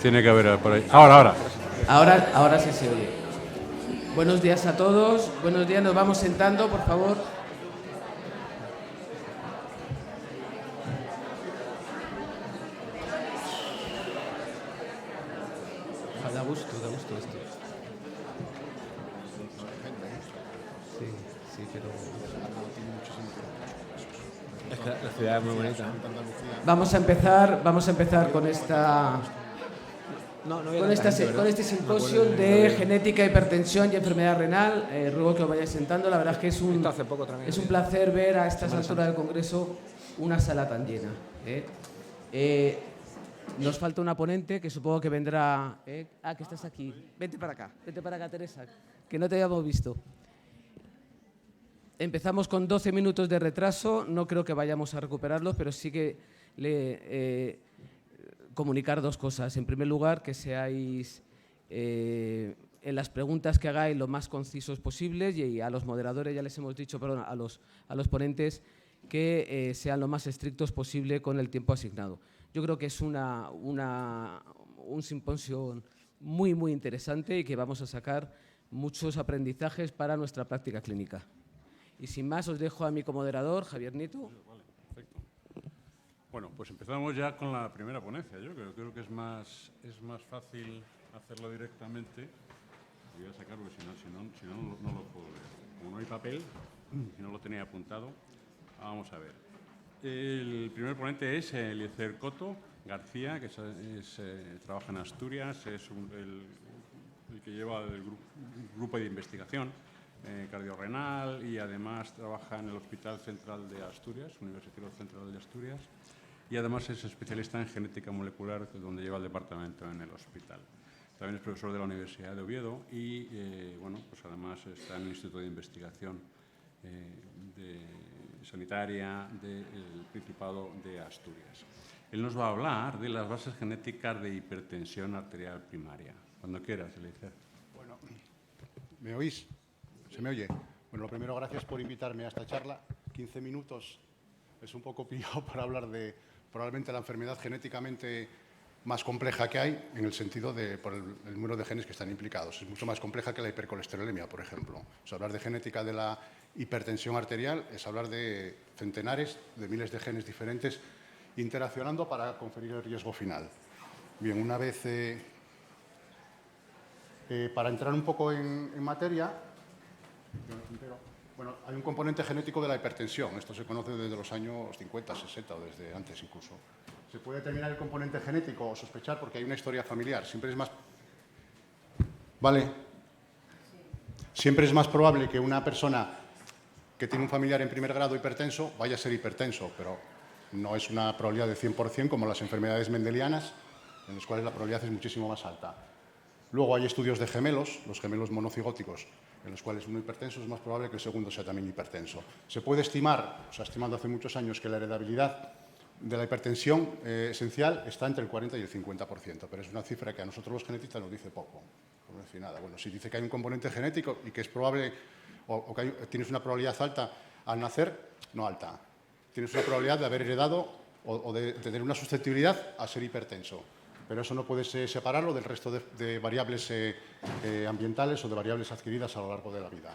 Tiene que haber por ahí. Ahora. Ahora sí se oye. Buenos días a todos. Buenos días, nos vamos sentando, por favor. Da gusto esto. Sí, pero... Es que la ciudad es muy bonita. Vamos a empezar con esta... Con este simposio de genética, hipertensión y enfermedad renal. Ruego que os vayáis sentando. La verdad es que es un placer ver a estas alturas del Congreso una sala tan llena. Nos falta una ponente que supongo que vendrá... que estás aquí. Vente para acá, Teresa, que no te habíamos visto. Empezamos con 12 minutos de retraso. No creo que vayamos a recuperarlos, pero sí que comunicar dos cosas. En primer lugar, que seáis en las preguntas que hagáis lo más concisos posibles, y a los moderadores ya les hemos dicho, perdón, a los ponentes, que sean lo más estrictos posible con el tiempo asignado. Yo creo que es un simposio muy, muy interesante y que vamos a sacar muchos aprendizajes para nuestra práctica clínica. Y sin más, os dejo a mi comoderador, Javier Nieto. Vale, perfecto. Bueno, pues empezamos ya con la primera ponencia. Yo creo que es más fácil hacerlo directamente. Voy a sacarlo, si no, no lo puedo ver. Como no hay papel, y no lo tenía apuntado, vamos a ver. El primer ponente es Eliezer Coto García, que trabaja en Asturias, es el que lleva el grupo de investigación cardiorrenal, y además trabaja en el Hospital Central de Asturias, Universitario Central de Asturias, y además es especialista en genética molecular, donde lleva el departamento en el hospital. También es profesor de la Universidad de Oviedo y, pues además está en el Instituto de Investigación Sanitaria del Principado de Asturias. Él nos va a hablar de las bases genéticas de hipertensión arterial primaria. Cuando quieras, Eliezer. Bueno, ¿me oís? ¿Se me oye? Bueno, lo primero, gracias por invitarme a esta charla. 15 minutos es un poco pillado para hablar de probablemente la enfermedad genéticamente más compleja que hay, en el sentido de por el número de genes que están implicados. Es mucho más compleja que la hipercolesterolemia, por ejemplo. O sea, hablar de genética de la hipertensión arterial es hablar de centenares, de miles de genes diferentes interaccionando para conferir el riesgo final. Bien, una vez, para entrar un poco en materia, bueno, hay un componente genético de la hipertensión. Esto se conoce desde los años 50, 60 o desde antes incluso. Se puede determinar el componente genético o sospechar porque hay una historia familiar. Siempre es más... ¿Vale? Siempre es más probable que una persona que tiene un familiar en primer grado hipertenso vaya a ser hipertenso, pero no es una probabilidad de 100% como las enfermedades mendelianas, en las cuales la probabilidad es muchísimo más alta. Luego hay estudios de gemelos, los gemelos monocigóticos, en los cuales uno hipertenso es más probable que el segundo sea también hipertenso. Se puede estimar, se ha estimado hace muchos años, que la heredabilidad de la hipertensión esencial está entre el 40 y el 50%, pero es una cifra que a nosotros los genetistas nos dice poco, no dice nada. Bueno, si dice que hay un componente genético y que es probable, o que tienes una probabilidad alta al nacer, no alta, tienes una probabilidad de haber heredado o de tener una susceptibilidad a ser hipertenso. Pero eso no puedes separarlo del resto de variables ambientales o de variables adquiridas a lo largo de la vida.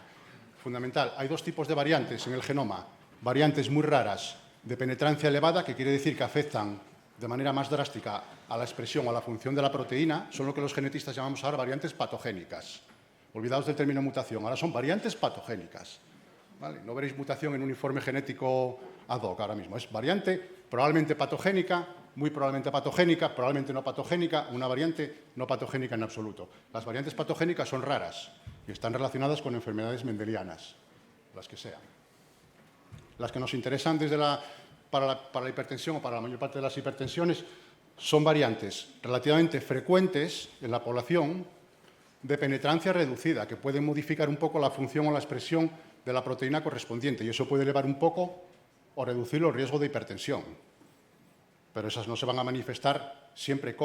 Fundamental, hay dos tipos de variantes en el genoma. Variantes muy raras de penetrancia elevada, que quiere decir que afectan de manera más drástica a la expresión o a la función de la proteína, son lo que los genetistas llamamos ahora variantes patogénicas. Olvidaos del término mutación, ahora son variantes patogénicas. ¿Vale? No veréis mutación en un informe genético ad hoc ahora mismo. Es variante probablemente patogénica, muy probablemente patogénica, probablemente no patogénica, una variante no patogénica en absoluto. Las variantes patogénicas son raras y están relacionadas con enfermedades mendelianas, las que sean. Las que nos interesan para la hipertensión o para la mayor parte de las hipertensiones son variantes relativamente frecuentes en la población de penetrancia reducida, que pueden modificar un poco la función o la expresión de la proteína correspondiente, y eso puede elevar un poco o reducir los riesgos de hipertensión. Pero esas no se van a manifestar siempre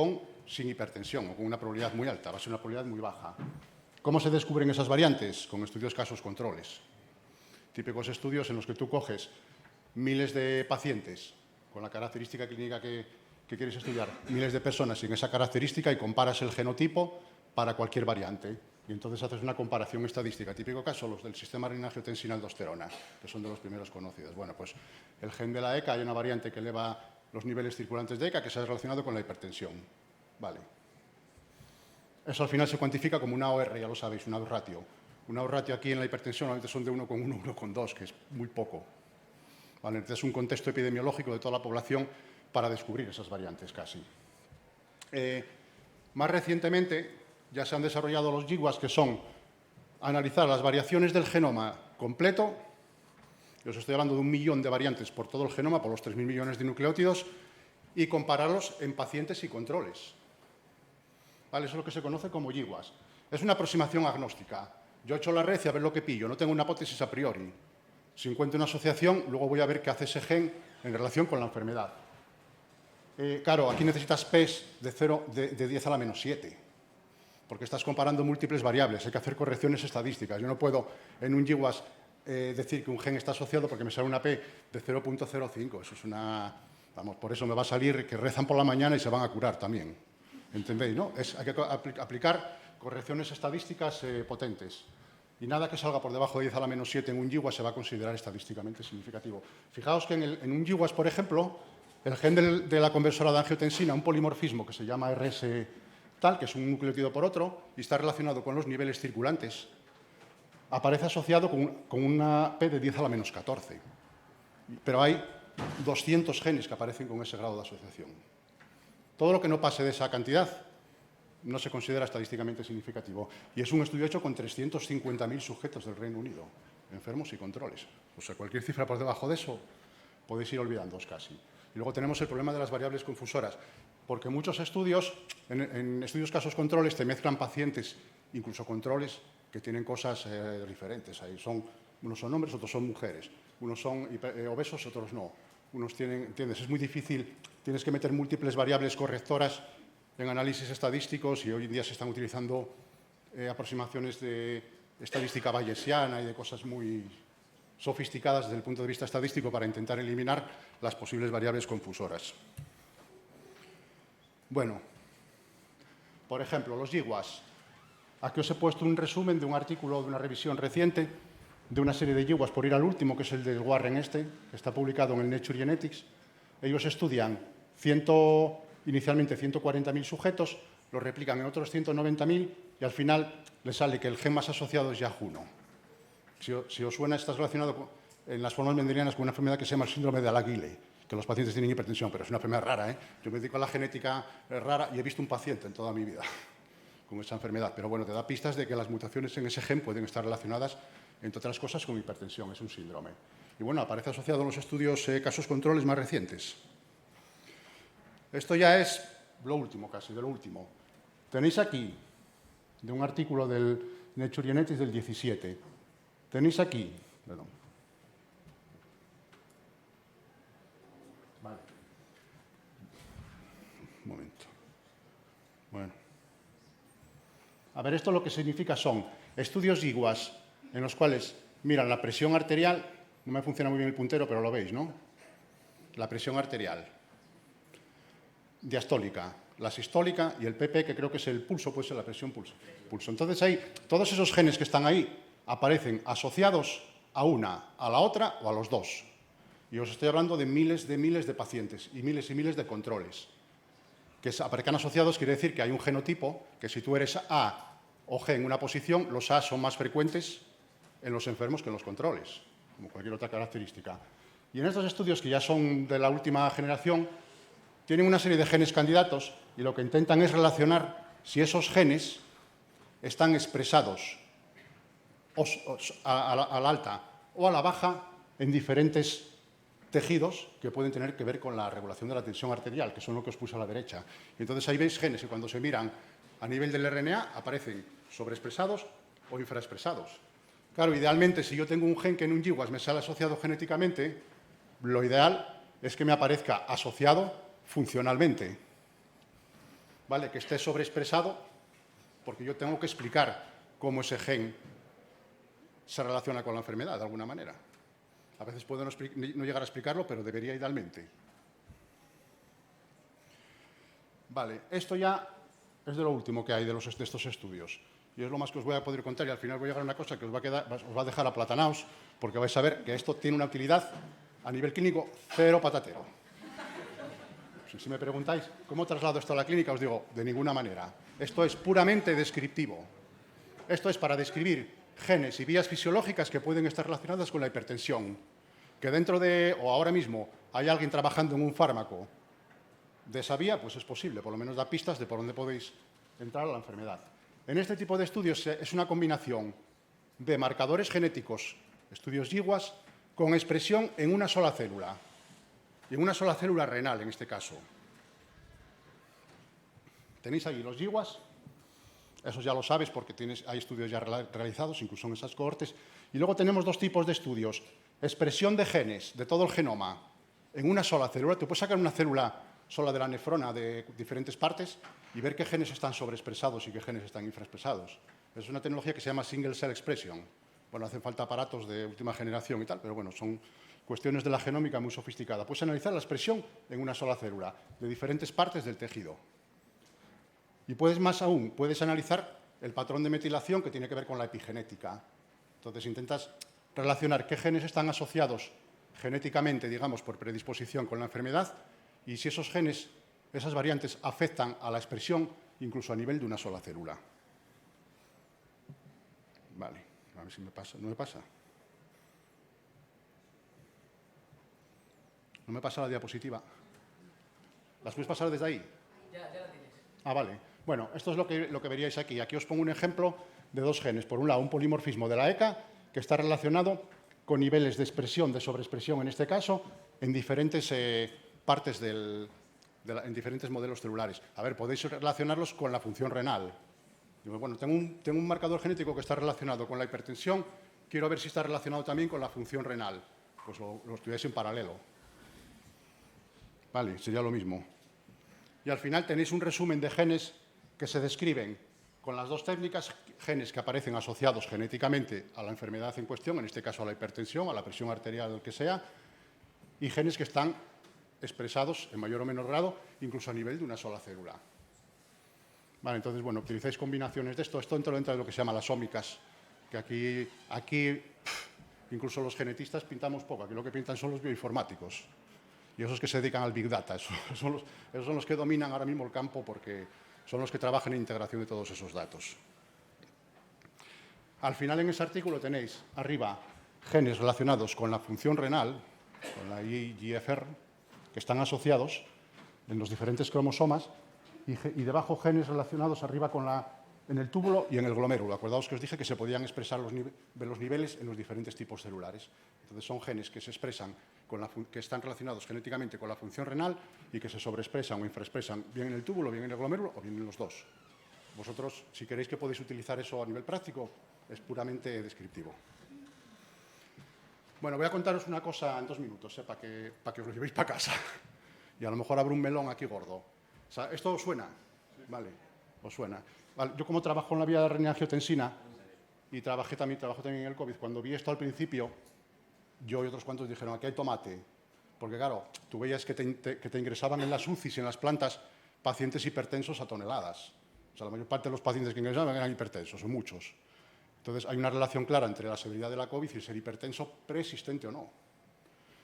sin hipertensión o con una probabilidad muy alta, va a ser una probabilidad muy baja. ¿Cómo se descubren esas variantes? Con estudios casos controles. Típicos estudios en los que tú coges miles de pacientes con la característica clínica que ¿Qué quieres estudiar? Miles de personas sin esa característica y comparas el genotipo para cualquier variante. Y entonces haces una comparación estadística. Típico caso, los del sistema renina-angiotensina-aldosterona, que son de los primeros conocidos. Bueno, pues el gen de la ECA, hay una variante que eleva los niveles circulantes de ECA que se ha relacionado con la hipertensión. Vale. Eso al final se cuantifica como una OR, ya lo sabéis, una odds ratio. Una odds ratio aquí en la hipertensión normalmente son de 1,1, 1,2, que es muy poco. Vale, entonces es un contexto epidemiológico de toda la población para descubrir esas variantes casi. Más recientemente ya se han desarrollado los GWAS, que son analizar las variaciones del genoma completo. Yo os estoy hablando de 1 millón de variantes por todo el genoma, por los 3.000 millones de nucleótidos, y compararlos en pacientes y controles. ¿Vale? Eso es lo que se conoce como GWAS. Es una aproximación agnóstica. Yo echo la red y a ver lo que pillo. No tengo una hipótesis a priori. Si encuentro una asociación, luego voy a ver qué hace ese gen en relación con la enfermedad. Claro, aquí necesitas P's de 10 a la menos 7, porque estás comparando múltiples variables. Hay que hacer correcciones estadísticas. Yo no puedo en un GWAS decir que un gen está asociado porque me sale una P de 0,05. Eso es una... Vamos, por eso me va a salir que rezan por la mañana y se van a curar también. ¿Entendéis, no? Hay que aplicar correcciones estadísticas potentes. Y nada que salga por debajo de 10 a la menos 7 en un GWAS se va a considerar estadísticamente significativo. Fijaos que en un GWAS, por ejemplo, el gen de la conversora de angiotensina, un polimorfismo que se llama RS tal, que es un nucleótido por otro, y está relacionado con los niveles circulantes, aparece asociado con una P de 10 a la menos 14. Pero hay 200 genes que aparecen con ese grado de asociación. Todo lo que no pase de esa cantidad no se considera estadísticamente significativo. Y es un estudio hecho con 350.000 sujetos del Reino Unido, enfermos y controles. O sea, cualquier cifra por debajo de eso podéis ir olvidándoos casi. Y luego tenemos el problema de las variables confusoras, porque muchos estudios, en estudios casos controles, te mezclan pacientes, incluso controles, que tienen cosas diferentes. Ahí unos son hombres, otros son mujeres. Unos son obesos, otros no. Unos tienen, ¿entiendes? Es muy difícil, tienes que meter múltiples variables correctoras en análisis estadísticos y hoy en día se están utilizando aproximaciones de estadística bayesiana y de cosas muy sofisticadas desde el punto de vista estadístico para intentar eliminar las posibles variables confusoras. Bueno, por ejemplo, los GWAS. Aquí os he puesto un resumen de un artículo de una revisión reciente de una serie de GWAS, por ir al último, que es el del Warren que está publicado en el Nature Genetics. Ellos estudian inicialmente 140.000 sujetos, lo replican en otros 190.000 y al final les sale que el gen más asociado es YAG1. Si os suena, está relacionado en las formas mendelianas con una enfermedad que se llama el síndrome de Alaguille, que los pacientes tienen hipertensión, pero es una enfermedad rara. Yo me dedico a la genética rara y he visto un paciente en toda mi vida con esa enfermedad. Pero bueno, te da pistas de que las mutaciones en ese gen pueden estar relacionadas, entre otras cosas, con hipertensión. Es un síndrome. Y bueno, aparece asociado en los estudios casos controles más recientes. Esto ya es lo último, casi, de lo último. Tenéis aquí, de un artículo del Nature Genetics del 17, tenéis aquí, perdón. Vale. Un momento. Bueno. A ver, esto lo que significa son estudios GWAS en los cuales miran la presión arterial, no me funciona muy bien el puntero, pero lo veis, ¿no? La presión arterial. Diastólica, la sistólica y el PP, que creo que es el pulso, puede ser la presión pulso. Entonces, todos esos genes que están ahí aparecen asociados a una, a la otra o a los dos. Y os estoy hablando de miles de pacientes y miles de controles. Que aparezcan asociados quiere decir que hay un genotipo que si tú eres A o G en una posición, los A son más frecuentes en los enfermos que en los controles, como cualquier otra característica. Y en estos estudios, que ya son de la última generación, tienen una serie de genes candidatos y lo que intentan es relacionar si esos genes están expresados a la alta o a la baja en diferentes tejidos que pueden tener que ver con la regulación de la tensión arterial, que son lo que os puse a la derecha. Y entonces ahí veis genes que cuando se miran a nivel del RNA aparecen sobreexpresados o infraexpresados. Claro, idealmente, si yo tengo un gen que en un GWAS me sale asociado genéticamente, lo ideal es que me aparezca asociado funcionalmente, ¿vale? Que esté sobreexpresado, porque yo tengo que explicar cómo ese gen se relaciona con la enfermedad de alguna manera. A veces puedo no llegar a explicarlo, pero debería idealmente. Vale, esto ya es de lo último que hay de estos estudios. Y es lo más que os voy a poder contar y al final voy a llegar a una cosa que os va a dejar aplatanaos, porque vais a ver que esto tiene una utilidad a nivel clínico cero patatero. Si me preguntáis cómo traslado esto a la clínica, os digo, de ninguna manera. Esto es puramente descriptivo. Esto es para describir genes y vías fisiológicas que pueden estar relacionadas con la hipertensión. Que dentro de, o ahora mismo, hay alguien trabajando en un fármaco de esa vía, pues es posible, por lo menos da pistas de por dónde podéis entrar a la enfermedad. En este tipo de estudios es una combinación de marcadores genéticos, estudios GWAS, con expresión en una sola célula, y en una sola célula renal en este caso. Tenéis ahí los GWAS, eso ya lo sabes porque hay estudios ya realizados, incluso en esas cohortes. Y luego tenemos dos tipos de estudios, expresión de genes de todo el genoma en una sola célula. Tú puedes sacar una célula sola de la nefrona de diferentes partes y ver qué genes están sobreexpresados y qué genes están infraexpresados. Es una tecnología que se llama Single Cell Expression. Bueno, hacen falta aparatos de última generación y tal, pero bueno, son cuestiones de la genómica muy sofisticadas. Puedes analizar la expresión en una sola célula de diferentes partes del tejido. Y puedes más aún, puedes analizar el patrón de metilación que tiene que ver con la epigenética. Entonces intentas relacionar qué genes están asociados genéticamente, digamos, por predisposición con la enfermedad y si esos genes, esas variantes afectan a la expresión incluso a nivel de una sola célula. Vale, a ver si me pasa. ¿No me pasa? ¿No me pasa la diapositiva? ¿Las puedes pasar desde ahí? Ya la tienes. Ah, vale. Bueno, esto es lo que veríais aquí. Aquí os pongo un ejemplo de dos genes. Por un lado, un polimorfismo de la ECA, que está relacionado con niveles de expresión, de sobreexpresión en este caso, en diferentes partes en diferentes modelos celulares. A ver, podéis relacionarlos con la función renal. Digo, bueno, tengo un marcador genético que está relacionado con la hipertensión, quiero ver si está relacionado también con la función renal. Pues lo estudiáis en paralelo. Vale, sería lo mismo. Y al final tenéis un resumen de genes que se describen con las dos técnicas, genes que aparecen asociados genéticamente a la enfermedad en cuestión, en este caso a la hipertensión, a la presión arterial, el que sea, y genes que están expresados en mayor o menor grado, incluso a nivel de una sola célula. Vale, entonces, bueno, utilizáis combinaciones de esto. Esto entra de lo que se llama las ómicas, que aquí incluso los genetistas pintamos poco. Aquí lo que pintan son los bioinformáticos. Y esos que se dedican al Big Data. Esos son los que dominan ahora mismo el campo porque son los que trabajan en integración de todos esos datos. Al final, en ese artículo tenéis arriba genes relacionados con la función renal, con la IGFR, que están asociados en los diferentes cromosomas, y debajo genes relacionados arriba en el túbulo y en el glomérulo. Acordaos que os dije que se podían expresar los niveles en los diferentes tipos celulares. Entonces son genes que se expresan, que están relacionados genéticamente con la función renal y que se sobreexpresan o infraexpresan bien en el túbulo, bien en el glomérulo o bien en los dos. Vosotros, si queréis que podéis utilizar eso a nivel práctico, es puramente descriptivo. Bueno, voy a contaros una cosa en 2 minutos, para que os lo llevéis para casa. Y a lo mejor abro un melón aquí gordo. O sea, ¿esto os suena? Vale, os suena. Vale, yo como trabajo en la vía de renin-angiotensina y trabajo también en el COVID, cuando vi esto al principio, yo y otros cuantos dijeron, aquí hay tomate. Porque claro, tú veías que te ingresaban en las UCIs y en las plantas pacientes hipertensos a toneladas. O sea, la mayor parte de los pacientes que ingresaban eran hipertensos, o muchos. Entonces, hay una relación clara entre la severidad de la COVID y ser hipertenso preexistente o no.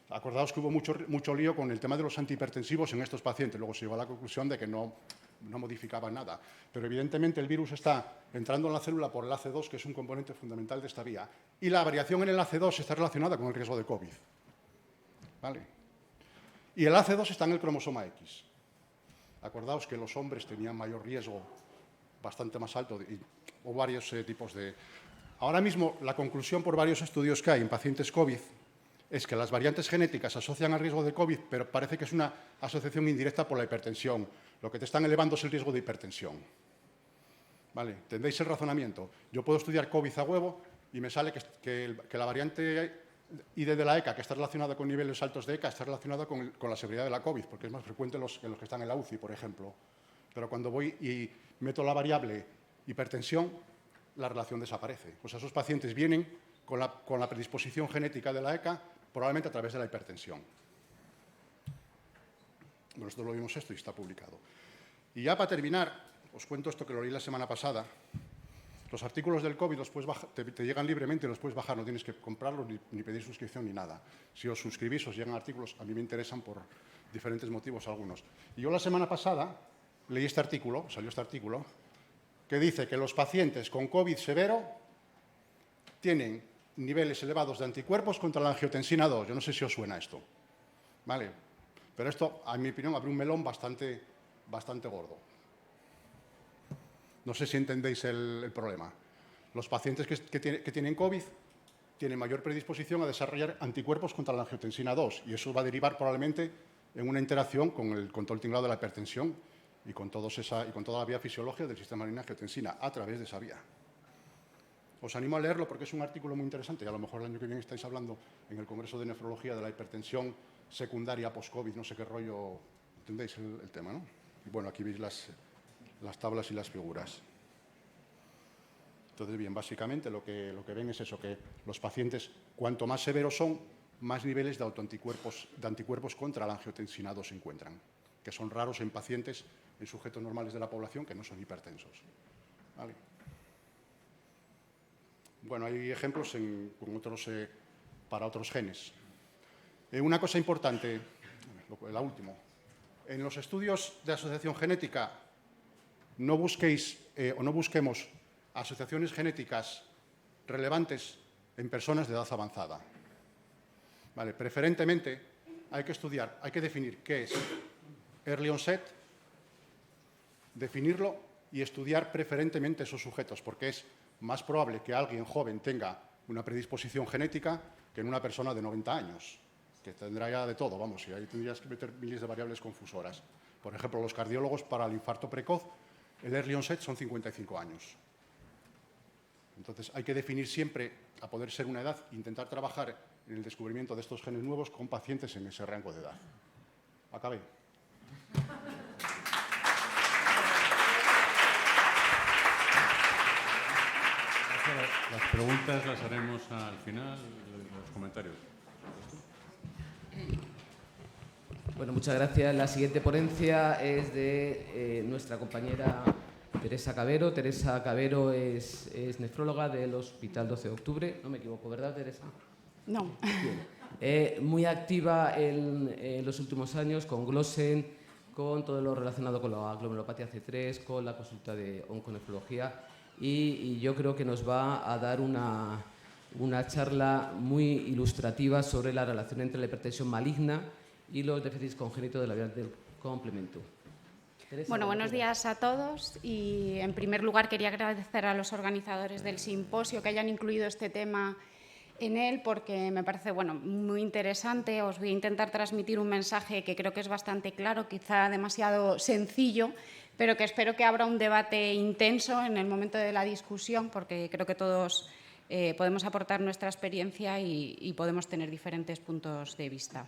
Acordaos que hubo mucho lío con el tema de los antihipertensivos en estos pacientes. Luego se llegó a la conclusión de que no modificaban nada. Pero evidentemente el virus está entrando en la célula por el AC2, que es un componente fundamental de esta vía. Y la variación en el AC2 está relacionada con el riesgo de COVID. ¿Vale? Y el AC2 está en el cromosoma X. Acordaos que los hombres tenían mayor riesgo, bastante más alto, o varios tipos de... Ahora mismo, la conclusión por varios estudios que hay en pacientes COVID es que las variantes genéticas se asocian al riesgo de COVID, pero parece que es una asociación indirecta por la hipertensión. Lo que te están elevando es el riesgo de hipertensión. ¿Vale? ¿Entendéis el razonamiento? Yo puedo estudiar COVID a huevo y me sale que la variante ID de la ECA, que está relacionada con niveles altos de ECA, está relacionada con la severidad de la COVID, porque es más frecuente en los que están en la UCI, por ejemplo. Pero cuando voy y meto la variable hipertensión, la relación desaparece. Pues esos pacientes vienen con la predisposición genética de la ECA, probablemente a través de la hipertensión. Bueno, esto lo vimos y está publicado. Y ya para terminar, os cuento esto que lo leí la semana pasada. Los artículos del COVID te llegan libremente y los puedes bajar, no tienes que comprarlos ni pedir suscripción ni nada. Si os suscribís, os llegan artículos, a mí me interesan por diferentes motivos algunos. Y yo la semana pasada leí este artículo, salió este artículo, que dice que los pacientes con COVID severo tienen niveles elevados de anticuerpos contra la angiotensina 2. Yo no sé si os suena esto, ¿vale? Pero esto, en mi opinión, abre un melón bastante gordo. No sé si entendéis el problema. Los pacientes que tienen COVID tienen mayor predisposición a desarrollar anticuerpos contra la angiotensina 2 y eso va a derivar probablemente en una interacción con el control tinglado de la hipertensión y con toda la vía fisiológica del sistema renina-angiotensina a través de esa vía. Os animo a leerlo porque es un artículo muy interesante y a lo mejor el año que viene estáis hablando en el Congreso de Nefrología de la hipertensión secundaria post-COVID, no sé qué rollo, entendéis el tema, ¿no? Y bueno, aquí veis las tablas y las figuras. Entonces, bien, básicamente lo que ven es eso, que los pacientes, cuanto más severos son, más niveles de anticuerpos contra la angiotensina 2 se encuentran, que son raros en pacientes, en sujetos normales de la población que no son hipertensos. ¿Vale? Bueno, hay ejemplos para otros genes. Una cosa importante, la última. En los estudios de asociación genética no busquemos asociaciones genéticas relevantes en personas de edad avanzada. Vale, preferentemente hay que definir qué es early onset, definirlo y estudiar preferentemente esos sujetos, porque es más probable que alguien joven tenga una predisposición genética que en una persona de 90 años, que tendrá ya de todo, vamos, y ahí tendrías que meter miles de variables confusoras. Por ejemplo, los cardiólogos para el infarto precoz, el early onset son 55 años. Entonces, hay que definir siempre, a poder ser una edad, intentar trabajar en el descubrimiento de estos genes nuevos con pacientes en ese rango de edad. Acabé. Las preguntas las haremos al final, los comentarios. Bueno, muchas gracias. La siguiente ponencia es de nuestra compañera Teresa Cabero. Teresa Cabero es nefróloga del Hospital 12 de Octubre. No me equivoco, ¿verdad, Teresa? No. Muy activa en los últimos años con Glossen, con todo lo relacionado con la glomerulopatía C3, con la consulta de onconefrología y yo creo que nos va a dar una charla muy ilustrativa sobre la relación entre la hipertensión maligna y los déficits congénitos de la vía del complemento. Teresa, Bueno, buenos días a todos y en primer lugar quería agradecer a los organizadores del simposio que hayan incluido este tema en él porque me parece muy interesante. Os voy a intentar transmitir un mensaje que creo que es bastante claro, quizá demasiado sencillo, pero que espero que abra un debate intenso en el momento de la discusión porque creo que todos podemos aportar nuestra experiencia y podemos tener diferentes puntos de vista.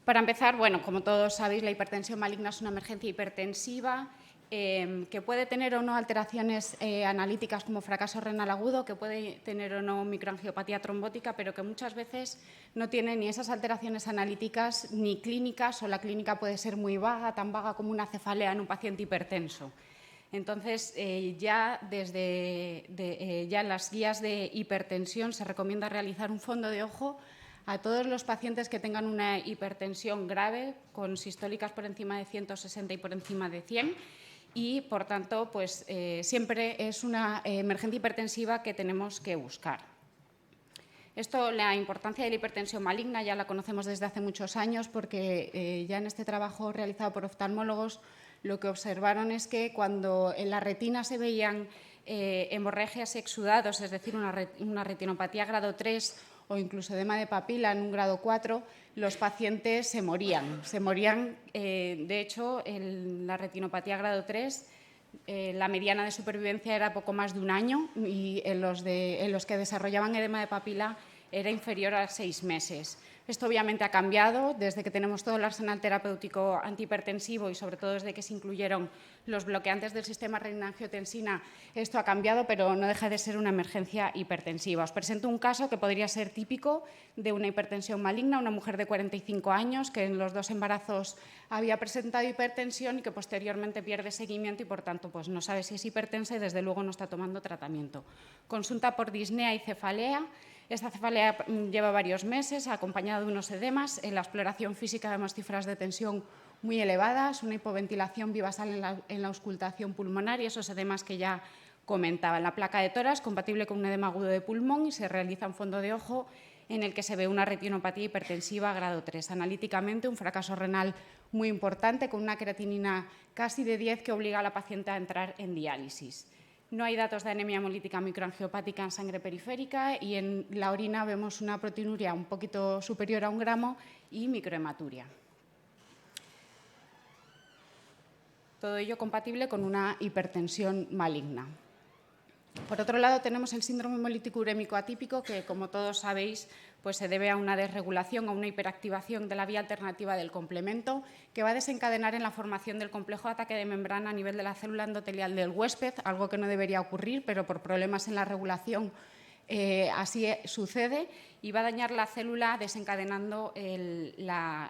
Para empezar, como todos sabéis, la hipertensión maligna es una emergencia hipertensiva que puede tener o no alteraciones analíticas como fracaso renal agudo, que puede tener o no microangiopatía trombótica, pero que muchas veces no tiene ni esas alteraciones analíticas ni clínicas, o la clínica puede ser muy vaga, tan vaga como una cefalea en un paciente hipertenso. Entonces, ya en las guías de hipertensión se recomienda realizar un fondo de ojo a todos los pacientes que tengan una hipertensión grave, con sistólicas por encima de 160 y por encima de 100, y, por tanto, siempre es una emergencia hipertensiva que tenemos que buscar. La importancia de la hipertensión maligna ya la conocemos desde hace muchos años porque ya en este trabajo realizado por oftalmólogos lo que observaron es que cuando en la retina se veían hemorragias y exudados, es decir, una retinopatía grado 3 o incluso edema de papila en un grado 4, los pacientes se morían. De hecho, en la retinopatía grado 3, la mediana de supervivencia era poco más de un año y en los que desarrollaban edema de papila era inferior a 6 meses. Esto obviamente ha cambiado desde que tenemos todo el arsenal terapéutico antihipertensivo y sobre todo desde que se incluyeron los bloqueantes del sistema renina-angiotensina. Esto ha cambiado, pero no deja de ser una emergencia hipertensiva. Os presento un caso que podría ser típico de una hipertensión maligna, una mujer de 45 años que en los 2 embarazos había presentado hipertensión y que posteriormente pierde seguimiento y, por tanto, pues no sabe si es hipertensa y, desde luego, no está tomando tratamiento. Consulta por disnea y cefalea. Esta cefalea lleva varios meses, acompañada de unos edemas. En la exploración física vemos cifras de tensión muy elevadas, una hipoventilación bivasal en la auscultación pulmonar y esos edemas que ya comentaba. La placa de tórax, compatible con un edema agudo de pulmón, y se realiza un fondo de ojo en el que se ve una retinopatía hipertensiva grado 3. Analíticamente, un fracaso renal muy importante, con una creatinina casi de 10 que obliga a la paciente a entrar en diálisis. No hay datos de anemia hemolítica microangiopática en sangre periférica y en la orina vemos una proteinuria un poquito superior a 1 gramo y microhematuria. Todo ello compatible con una hipertensión maligna. Por otro lado, tenemos el síndrome hemolítico urémico atípico, que, como todos sabéis, pues se debe a una desregulación, a una hiperactivación de la vía alternativa del complemento, que va a desencadenar en la formación del complejo de ataque de membrana a nivel de la célula endotelial del huésped, algo que no debería ocurrir, pero por problemas en la regulación así sucede, y va a dañar la célula desencadenando la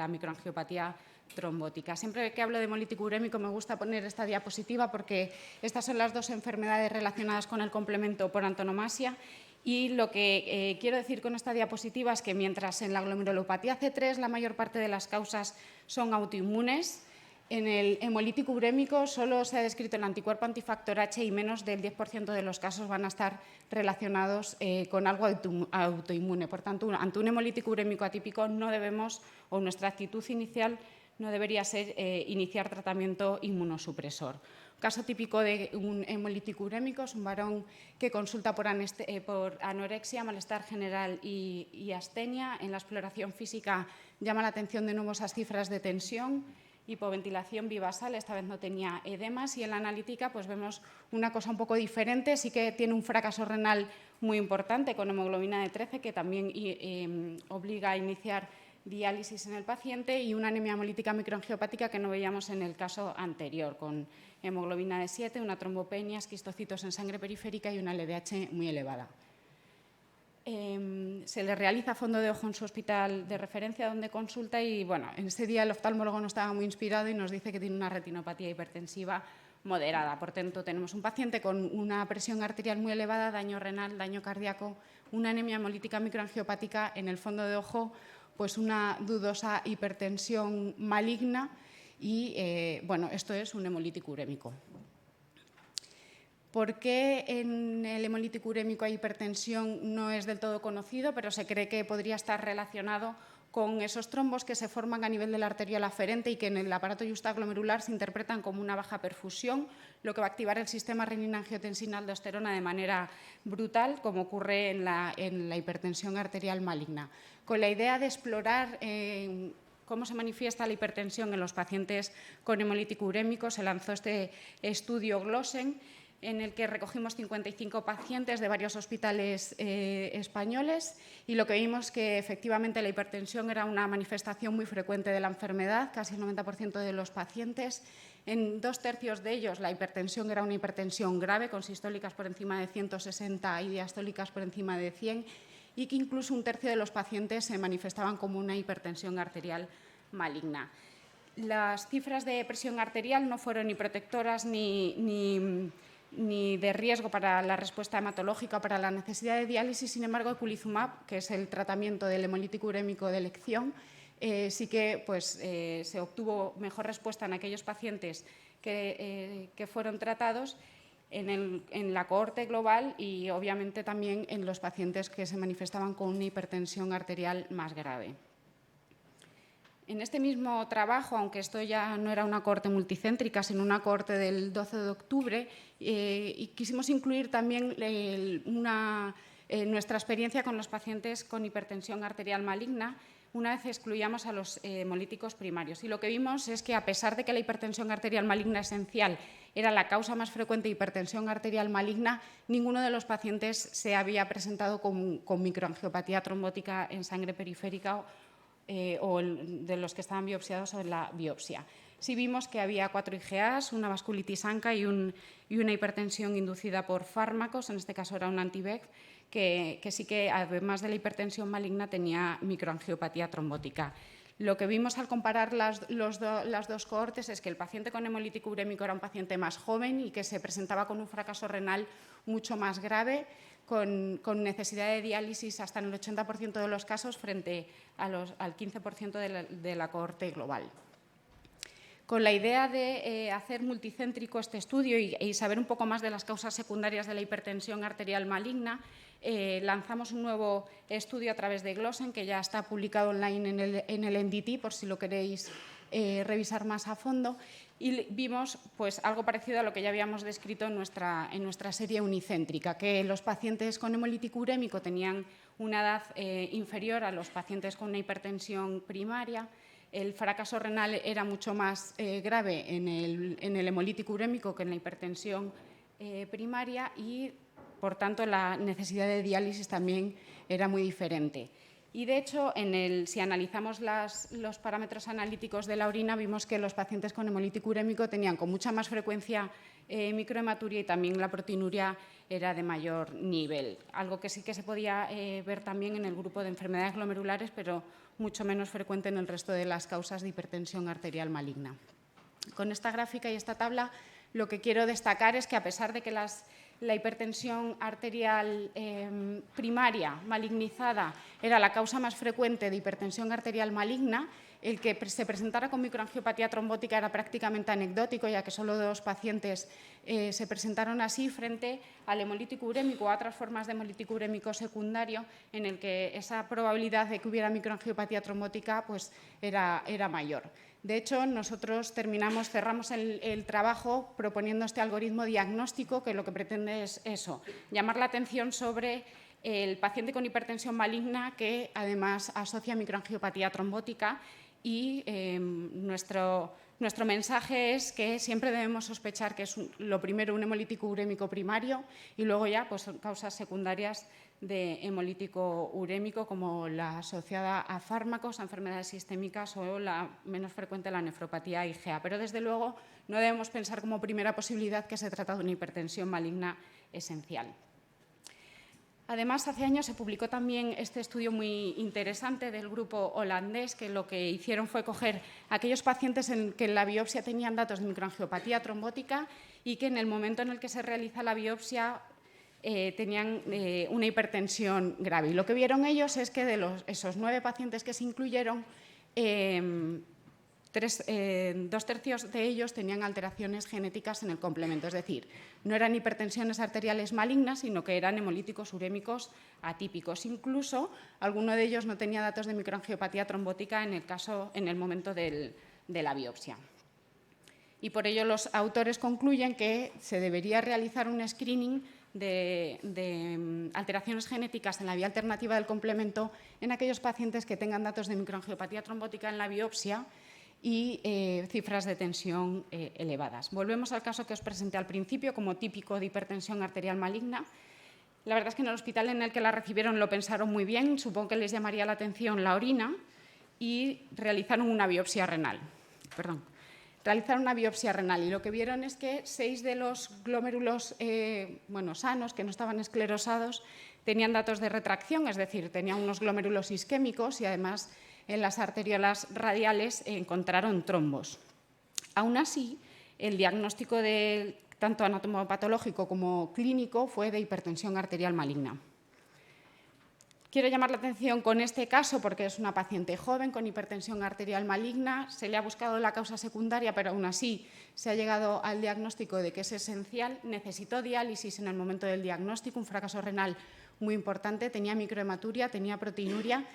microangiopatía trombótica. Siempre que hablo de hemolítico urémico me gusta poner esta diapositiva porque estas son las 2 enfermedades relacionadas con el complemento por antonomasia, y lo que quiero decir con esta diapositiva es que mientras en la glomerulopatía C3 la mayor parte de las causas son autoinmunes, en el hemolítico urémico solo se ha descrito el anticuerpo antifactor H y menos del 10% de los casos van a estar relacionados con algo autoinmune. Por tanto, ante un hemolítico urémico atípico no debemos, o nuestra actitud inicial no debería ser iniciar tratamiento inmunosupresor. Un caso típico de un hemolítico urémico es un varón que consulta por anorexia, malestar general y astenia. En la exploración física llama la atención de nuevo esas cifras de tensión, hipoventilación bivasal, esta vez no tenía edemas, y en la analítica pues vemos una cosa un poco diferente. Sí que tiene un fracaso renal muy importante con hemoglobina de 13, que también obliga a iniciar diálisis en el paciente, y una anemia hemolítica microangiopática que no veíamos en el caso anterior, con hemoglobina de 7, una trombopenia, esquistocitos en sangre periférica y una LDH muy elevada. Se le realiza fondo de ojo en su hospital de referencia donde consulta y, bueno, en ese día el oftalmólogo no estaba muy inspirado y nos dice que tiene una retinopatía hipertensiva moderada. Por tanto, tenemos un paciente con una presión arterial muy elevada, daño renal, daño cardíaco, una anemia hemolítica microangiopática, en el fondo de ojo pues una dudosa hipertensión maligna y, bueno, esto es un hemolítico urémico. ¿Por qué en el hemolítico urémico hay hipertensión? No es del todo conocido, pero se cree que podría estar relacionado con esos trombos que se forman a nivel de la arteriola aferente y que en el aparato justaglomerular se interpretan como una baja perfusión, lo que va a activar el sistema renina-angiotensina-aldosterona de manera brutal, como ocurre en la hipertensión arterial maligna. Con la idea de explorar cómo se manifiesta la hipertensión en los pacientes con hemolítico urémico, se lanzó este estudio Glossen, en el que recogimos 55 pacientes de varios hospitales españoles, y lo que vimos que efectivamente la hipertensión era una manifestación muy frecuente de la enfermedad, casi el 90% de los pacientes. En 2/3 de ellos la hipertensión era una hipertensión grave, con sistólicas por encima de 160 y diastólicas por encima de 100, y que incluso 1/3 de los pacientes se manifestaban como una hipertensión arterial maligna. Las cifras de presión arterial no fueron ni protectoras ni de riesgo para la respuesta hematológica o para la necesidad de diálisis. Sin embargo, eculizumab, que es el tratamiento del hemolítico urémico de elección, sí que pues, se obtuvo mejor respuesta en aquellos pacientes que fueron tratados en la cohorte global y, obviamente, también en los pacientes que se manifestaban con una hipertensión arterial más grave. En este mismo trabajo, aunque esto ya no era una cohorte multicéntrica, sino una cohorte del 12 de octubre, y quisimos incluir también nuestra experiencia con los pacientes con hipertensión arterial maligna, una vez excluíamos a los hemolíticos primarios. Y lo que vimos es que, a pesar de que la hipertensión arterial maligna esencial era la causa más frecuente de hipertensión arterial maligna, ninguno de los pacientes se había presentado con microangiopatía trombótica en sangre periférica o de los que estaban biopsiados o en la biopsia. Sí vimos que había 4 IgAs, una vasculitis ANCA y una hipertensión inducida por fármacos, en este caso era un anti-VEGF, que sí que, además de la hipertensión maligna, tenía microangiopatía trombótica. Lo que vimos al comparar las dos cohortes es que el paciente con hemolítico urémico era un paciente más joven y que se presentaba con un fracaso renal mucho más grave, con necesidad de diálisis hasta en el 80% de los casos frente al 15% de la cohorte global. Con la idea de hacer multicéntrico este estudio y saber un poco más de las causas secundarias de la hipertensión arterial maligna, lanzamos un nuevo estudio a través de Glossen, que ya está publicado online en el NDT, por si lo queréis revisar más a fondo, y vimos pues, algo parecido a lo que ya habíamos descrito en nuestra serie unicéntrica, que los pacientes con hemolítico urémico tenían una edad inferior a los pacientes con una hipertensión primaria. El fracaso renal era mucho más grave en el hemolítico urémico que en la hipertensión primaria y, por tanto, la necesidad de diálisis también era muy diferente. Y, de hecho, si analizamos los parámetros analíticos de la orina, vimos que los pacientes con hemolítico urémico tenían con mucha más frecuencia microhematuria y también la proteinuria era de mayor nivel. Algo que sí que se podía ver también en el grupo de enfermedades glomerulares, pero mucho menos frecuente en el resto de las causas de hipertensión arterial maligna. Con esta gráfica y esta tabla, lo que quiero destacar es que, a pesar de que la hipertensión arterial primaria malignizada era la causa más frecuente de hipertensión arterial maligna, el que se presentara con microangiopatía trombótica era prácticamente anecdótico, ya que solo 2 pacientes se presentaron así frente al hemolítico urémico o a otras formas de hemolítico urémico secundario, en el que esa probabilidad de que hubiera microangiopatía trombótica pues, era mayor. De hecho, nosotros cerramos el trabajo proponiendo este algoritmo diagnóstico que lo que pretende es eso, llamar la atención sobre el paciente con hipertensión maligna que además asocia microangiopatía trombótica y nuestro mensaje es que siempre debemos sospechar que es lo primero un hemolítico urémico primario y luego ya pues, causas secundarias de hemolítico urémico como la asociada a fármacos, a enfermedades sistémicas o la menos frecuente, la nefropatía IgA. Pero desde luego no debemos pensar como primera posibilidad que se trata de una hipertensión maligna esencial. Además, hace años se publicó también este estudio muy interesante del grupo holandés, que lo que hicieron fue coger aquellos pacientes que en la biopsia tenían datos de microangiopatía trombótica y que en el momento en el que se realiza la biopsia tenían una hipertensión grave. Y lo que vieron ellos es que de esos 9 pacientes que se incluyeron, 2/3 de ellos tenían alteraciones genéticas en el complemento, es decir, no eran hipertensiones arteriales malignas, sino que eran hemolíticos urémicos atípicos. Incluso alguno de ellos no tenía datos de microangiopatía trombótica en el momento de la biopsia. Y por ello los autores concluyen que se debería realizar un screening de alteraciones genéticas en la vía alternativa del complemento en aquellos pacientes que tengan datos de microangiopatía trombótica en la biopsia y cifras de tensión elevadas. Volvemos al caso que os presenté al principio como típico de hipertensión arterial maligna. La verdad es que en el hospital en el que la recibieron lo pensaron muy bien, supongo que les llamaría la atención la orina y realizaron una biopsia renal. Realizaron una biopsia renal y lo que vieron es que 6 de los glomérulos sanos, que no estaban esclerosados, tenían datos de retracción, es decir, tenían unos glomérulos isquémicos y además en las arteriolas radiales encontraron trombos. Aún así, el diagnóstico tanto anatomopatológico como clínico fue de hipertensión arterial maligna. Quiero llamar la atención con este caso porque es una paciente joven con hipertensión arterial maligna. Se le ha buscado la causa secundaria, pero aún así se ha llegado al diagnóstico de que es esencial. Necesitó diálisis en el momento del diagnóstico, un fracaso renal muy importante. Tenía microhematuria, tenía proteinuria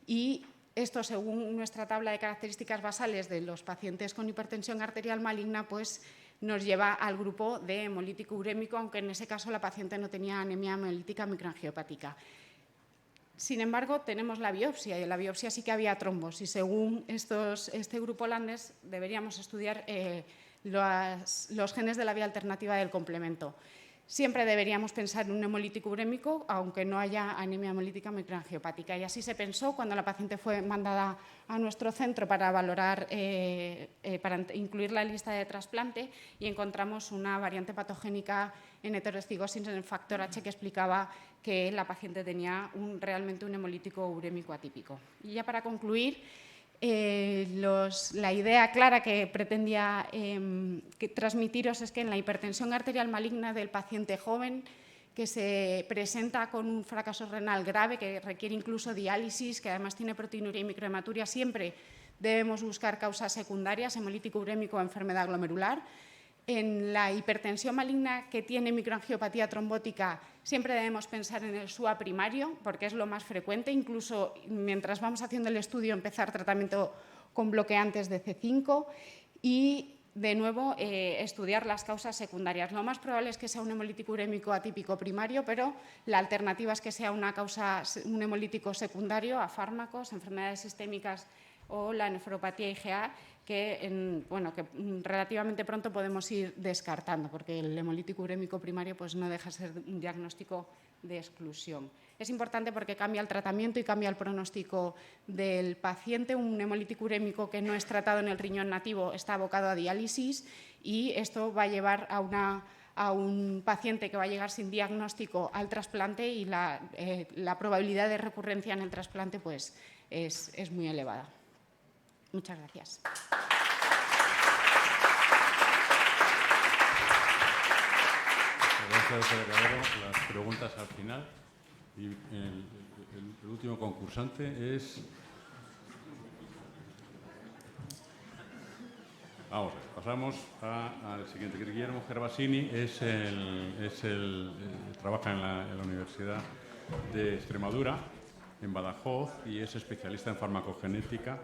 y esto, según nuestra tabla de características basales de los pacientes con hipertensión arterial maligna, pues nos lleva al grupo de hemolítico urémico, aunque en ese caso la paciente no tenía anemia hemolítica microangiopática. Sin embargo, tenemos la biopsia, y en la biopsia sí que había trombos, y según este grupo holandés deberíamos estudiar los genes de la vía alternativa del complemento. Siempre deberíamos pensar en un hemolítico urémico, aunque no haya anemia hemolítica microangiopática. Y así se pensó cuando la paciente fue mandada a nuestro centro para valorar, para incluirla en la lista de trasplante, y encontramos una variante patogénica en heterocigosis en el factor H que explicaba que la paciente tenía realmente un hemolítico urémico atípico. Y ya para concluir, la idea clara que pretendía transmitiros es que en la hipertensión arterial maligna del paciente joven que se presenta con un fracaso renal grave, que requiere incluso diálisis, que además tiene proteinuria y microhematuria, siempre debemos buscar causas secundarias, hemolítico urémico o enfermedad glomerular. En la hipertensión maligna que tiene microangiopatía trombótica siempre debemos pensar en el SUA primario, porque es lo más frecuente, incluso mientras vamos haciendo el estudio empezar tratamiento con bloqueantes de C5 y, de nuevo, estudiar las causas secundarias. Lo más probable es que sea un hemolítico urémico atípico primario, pero la alternativa es que sea un hemolítico secundario a fármacos, enfermedades sistémicas o la nefropatía IgA, que relativamente pronto podemos ir descartando, porque el hemolítico urémico primario pues, no deja de ser un diagnóstico de exclusión. Es importante porque cambia el tratamiento y cambia el pronóstico del paciente. Un hemolítico urémico que no es tratado en el riñón nativo está abocado a diálisis, y esto va a llevar a un paciente que va a llegar sin diagnóstico al trasplante, y la probabilidad de recurrencia en el trasplante pues, es muy elevada. Muchas gracias. Gracias, doctora Cabero. Las preguntas al final. Y el último concursante es... Vamos a ver, pasamos al siguiente. Guillermo Gervasini trabaja en la Universidad de Extremadura, en Badajoz, y es especialista en farmacogenética.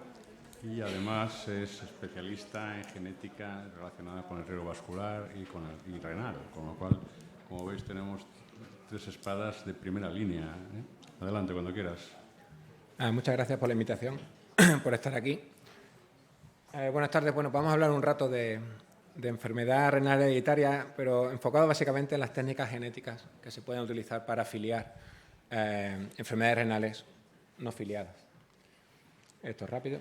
Y además es especialista en genética relacionada con el riego vascular y renal, con lo cual, como veis, tenemos tres espadas de primera línea. Adelante, cuando quieras. Muchas gracias por la invitación, por estar aquí. Buenas tardes. Bueno, vamos a hablar un rato de enfermedad renal hereditaria, pero enfocado básicamente en las técnicas genéticas que se pueden utilizar para filiar enfermedades renales no filiadas. Esto es rápido.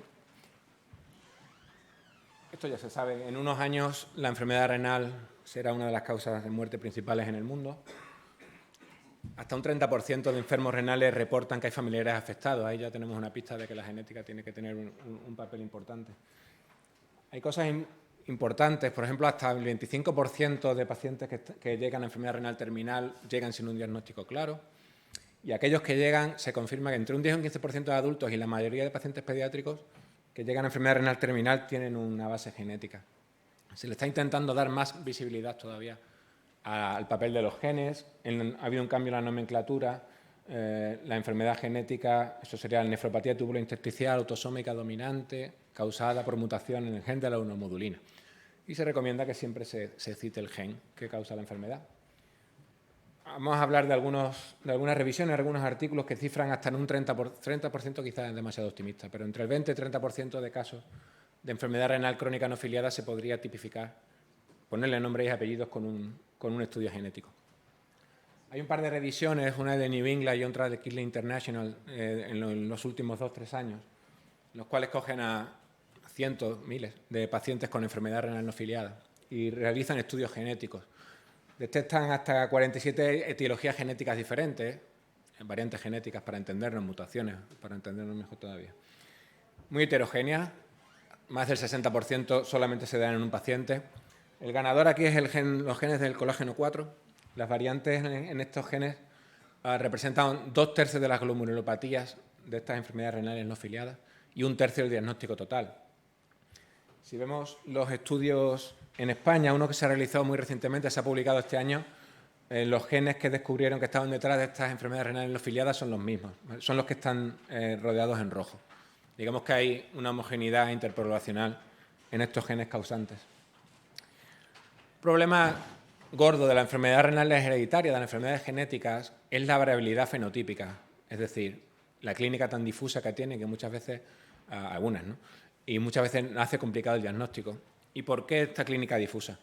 Esto ya se sabe. En unos años la enfermedad renal será una de las causas de muerte principales en el mundo. Hasta un 30% de enfermos renales reportan que hay familiares afectados. Ahí ya tenemos una pista de que la genética tiene que tener un papel importante. Hay cosas importantes. Por ejemplo, hasta el 25% de pacientes que llegan a enfermedad renal terminal llegan sin un diagnóstico claro. Y aquellos que llegan, se confirma que entre un 10 y un 15% de adultos y la mayoría de pacientes pediátricos que llegan a enfermedad renal terminal tienen una base genética. Se le está intentando dar más visibilidad todavía al papel de los genes. Ha habido un cambio en la nomenclatura. La enfermedad genética, eso sería la nefropatía tubulointersticial autosómica dominante, causada por mutación en el gen de la unomodulina. Y se recomienda que siempre se cite el gen que causa la enfermedad. Vamos a hablar de algunas revisiones, algunos artículos que cifran hasta en un 30%, quizás es demasiado optimista, pero entre el 20 y 30% de casos de enfermedad renal crónica no filiada se podría tipificar, ponerle nombres y apellidos con un estudio genético. Hay un par de revisiones, una de New England y otra de Kidney International, en los últimos 2 o 3 años, los cuales cogen a cientos, miles de pacientes con enfermedad renal no filiada y realizan estudios genéticos. Detectan hasta 47 etiologías genéticas diferentes, variantes genéticas para entendernos, mutaciones, para entendernos mejor todavía. Muy heterogéneas, más del 60% solamente se dan en un paciente. El ganador aquí es los genes del colágeno 4. Las variantes en estos genes representan 2/3 de las glomerulopatías de estas enfermedades renales no filiadas y 1/3 del diagnóstico total. Si vemos los estudios en España, uno que se ha realizado muy recientemente, se ha publicado este año, los genes que descubrieron que estaban detrás de estas enfermedades renales no filiadas son los mismos, son los que están rodeados en rojo. Digamos que hay una homogeneidad interpoblacional en estos genes causantes. El problema gordo de la enfermedad renal hereditaria, de las enfermedades genéticas, es la variabilidad fenotípica. Es decir, la clínica tan difusa que tiene, que muchas veces, algunas, ¿no? Y muchas veces hace complicado el diagnóstico. ¿Y por qué esta clínica difusa?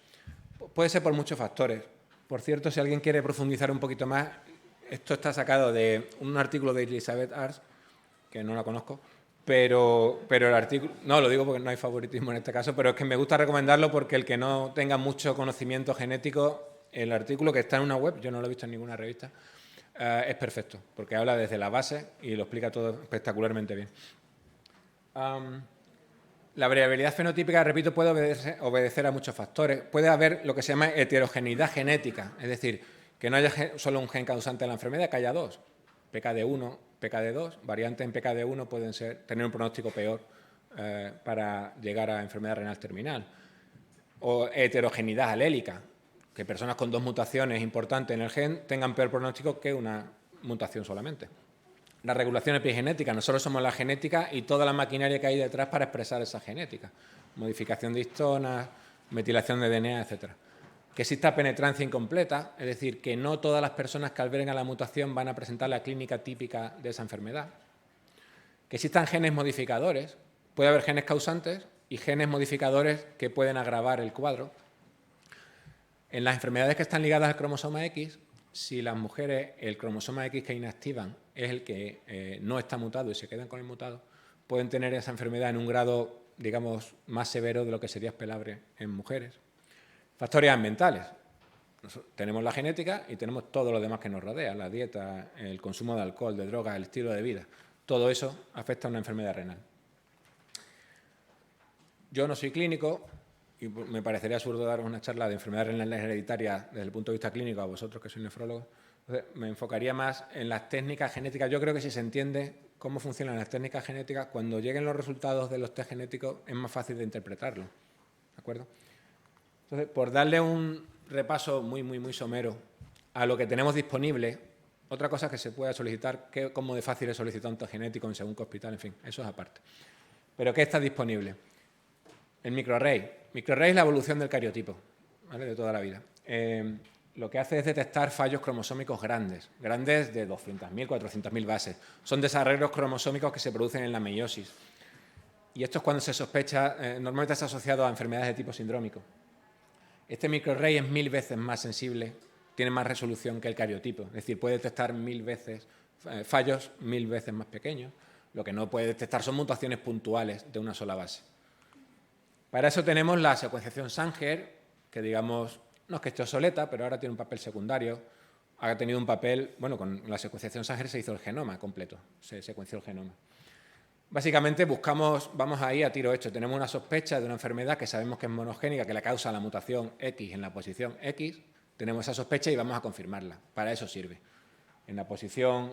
Puede ser por muchos factores. Por cierto, si alguien quiere profundizar un poquito más, esto está sacado de un artículo de Elizabeth Ars, que no la conozco, pero el artículo, no, lo digo porque no hay favoritismo en este caso, pero es que me gusta recomendarlo porque el que no tenga mucho conocimiento genético, el artículo que está en una web, yo no lo he visto en ninguna revista, es perfecto, porque habla desde la base y lo explica todo espectacularmente bien. La variabilidad fenotípica, repito, puede obedecer a muchos factores. Puede haber lo que se llama heterogeneidad genética, es decir, que no haya solo un gen causante de la enfermedad, que haya dos, PKD1, PKD2, variantes en PKD1 pueden tener un pronóstico peor para llegar a enfermedad renal terminal. O heterogeneidad alélica, que personas con 2 mutaciones importantes en el gen tengan peor pronóstico que una mutación solamente. La regulación epigenética, nosotros somos la genética y toda la maquinaria que hay detrás para expresar esa genética. Modificación de histonas, metilación de DNA, etc. Que exista penetrancia incompleta, es decir, que no todas las personas que alberguen la mutación van a presentar la clínica típica de esa enfermedad. Que existan genes modificadores, puede haber genes causantes y genes modificadores que pueden agravar el cuadro. En las enfermedades que están ligadas al cromosoma X, si las mujeres, el cromosoma X que inactivan es el que no está mutado y se quedan con el mutado, pueden tener esa enfermedad en un grado, digamos, más severo de lo que sería esperable en mujeres. Factores ambientales. Tenemos la genética y tenemos todo lo demás que nos rodea, la dieta, el consumo de alcohol, de drogas, el estilo de vida. Todo eso afecta a una enfermedad renal. Yo no soy clínico y me parecería absurdo daros una charla de enfermedades renales hereditarias desde el punto de vista clínico a vosotros que sois nefrólogos. Entonces, me enfocaría más en las técnicas genéticas. Yo creo que si se entiende cómo funcionan las técnicas genéticas, cuando lleguen los resultados de los test genéticos es más fácil de interpretarlo. ¿De acuerdo? Entonces, por darle un repaso muy somero a lo que tenemos disponible, otra cosa que se pueda solicitar, cómo de fácil es solicitar un test genético en según qué hospital, en fin, eso es aparte. Pero ¿qué está disponible? El microarray. Microarray es la evolución del cariotipo, ¿vale? De toda la vida. Lo que hace es detectar fallos cromosómicos grandes de 200.000, 400.000 bases. Son desarreglos cromosómicos que se producen en la meiosis. Y esto es cuando se sospecha, normalmente está asociado a enfermedades de tipo sindrómico. Este microarray es 1000 veces más sensible, tiene más resolución que el cariotipo, es decir, puede detectar 1000 veces fallos 1000 veces más pequeños. Lo que no puede detectar son mutaciones puntuales de una sola base. Para eso tenemos la secuenciación Sanger, que digamos, no es que esté obsoleta, pero ahora tiene un papel secundario. Ha tenido un papel, bueno, con la secuenciación Sanger se hizo el genoma completo, se secuenció el genoma. Básicamente vamos ahí a tiro hecho. Tenemos una sospecha de una enfermedad que sabemos que es monogénica, que la causa la mutación X en la posición X. Tenemos esa sospecha y vamos a confirmarla. Para eso sirve. En la posición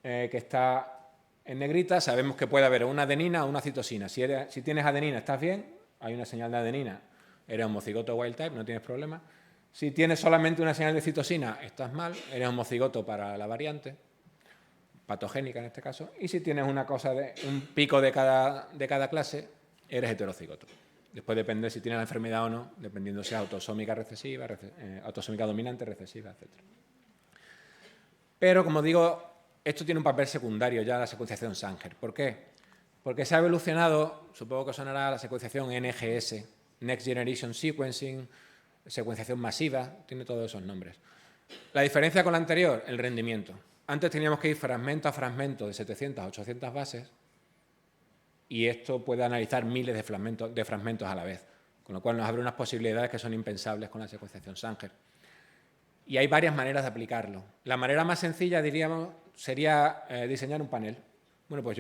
que está en negrita sabemos que puede haber una adenina o una citosina. Si tienes adenina estás bien, hay una señal de adenina, eres homocigoto wild type, no tienes problema. Si tienes solamente una señal de citosina, estás mal, eres homocigoto para la variante, patogénica en este caso, y si tienes un pico de cada clase, eres heterocigoto. Después depende si tienes la enfermedad o no, dependiendo si es autosómica recesiva, autosómica dominante, recesiva, etc. Pero, como digo, esto tiene un papel secundario ya la secuenciación Sanger. ¿Por qué? Porque se ha evolucionado, supongo que sonará la secuenciación NGS, Next Generation Sequencing, secuenciación masiva, tiene todos esos nombres. La diferencia con la anterior, el rendimiento. Antes teníamos que ir fragmento a fragmento de 700 a 800 bases y esto puede analizar miles de fragmentos a la vez, con lo cual nos abre unas posibilidades que son impensables con la secuenciación Sanger. Y hay varias maneras de aplicarlo. La manera más sencilla, diríamos, sería diseñar un panel. Bueno, pues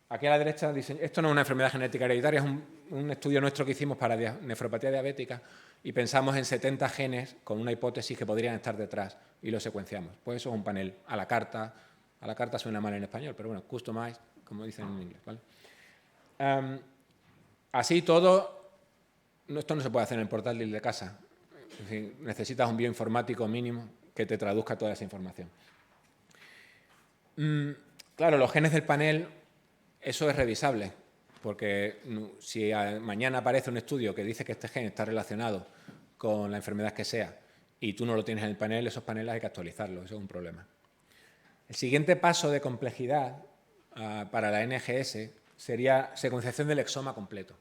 aquí a la derecha, esto no es una enfermedad genética hereditaria, es un estudio nuestro que hicimos para nefropatía diabética y pensamos en 70 genes con una hipótesis que podrían estar detrás y lo secuenciamos. Pues eso es un panel a la carta suena mal en español, pero bueno, customized, como dicen en inglés, ¿vale? Así todo, esto no se puede hacer en el portátil de casa. Es decir, necesitas un bioinformático mínimo que te traduzca toda esa información. Claro, los genes del panel, eso es revisable, porque si mañana aparece un estudio que dice que este gen está relacionado con la enfermedad que sea y tú no lo tienes en el panel, esos paneles hay que actualizarlos, eso es un problema. El siguiente paso de complejidad para la NGS sería secuenciación del exoma completo.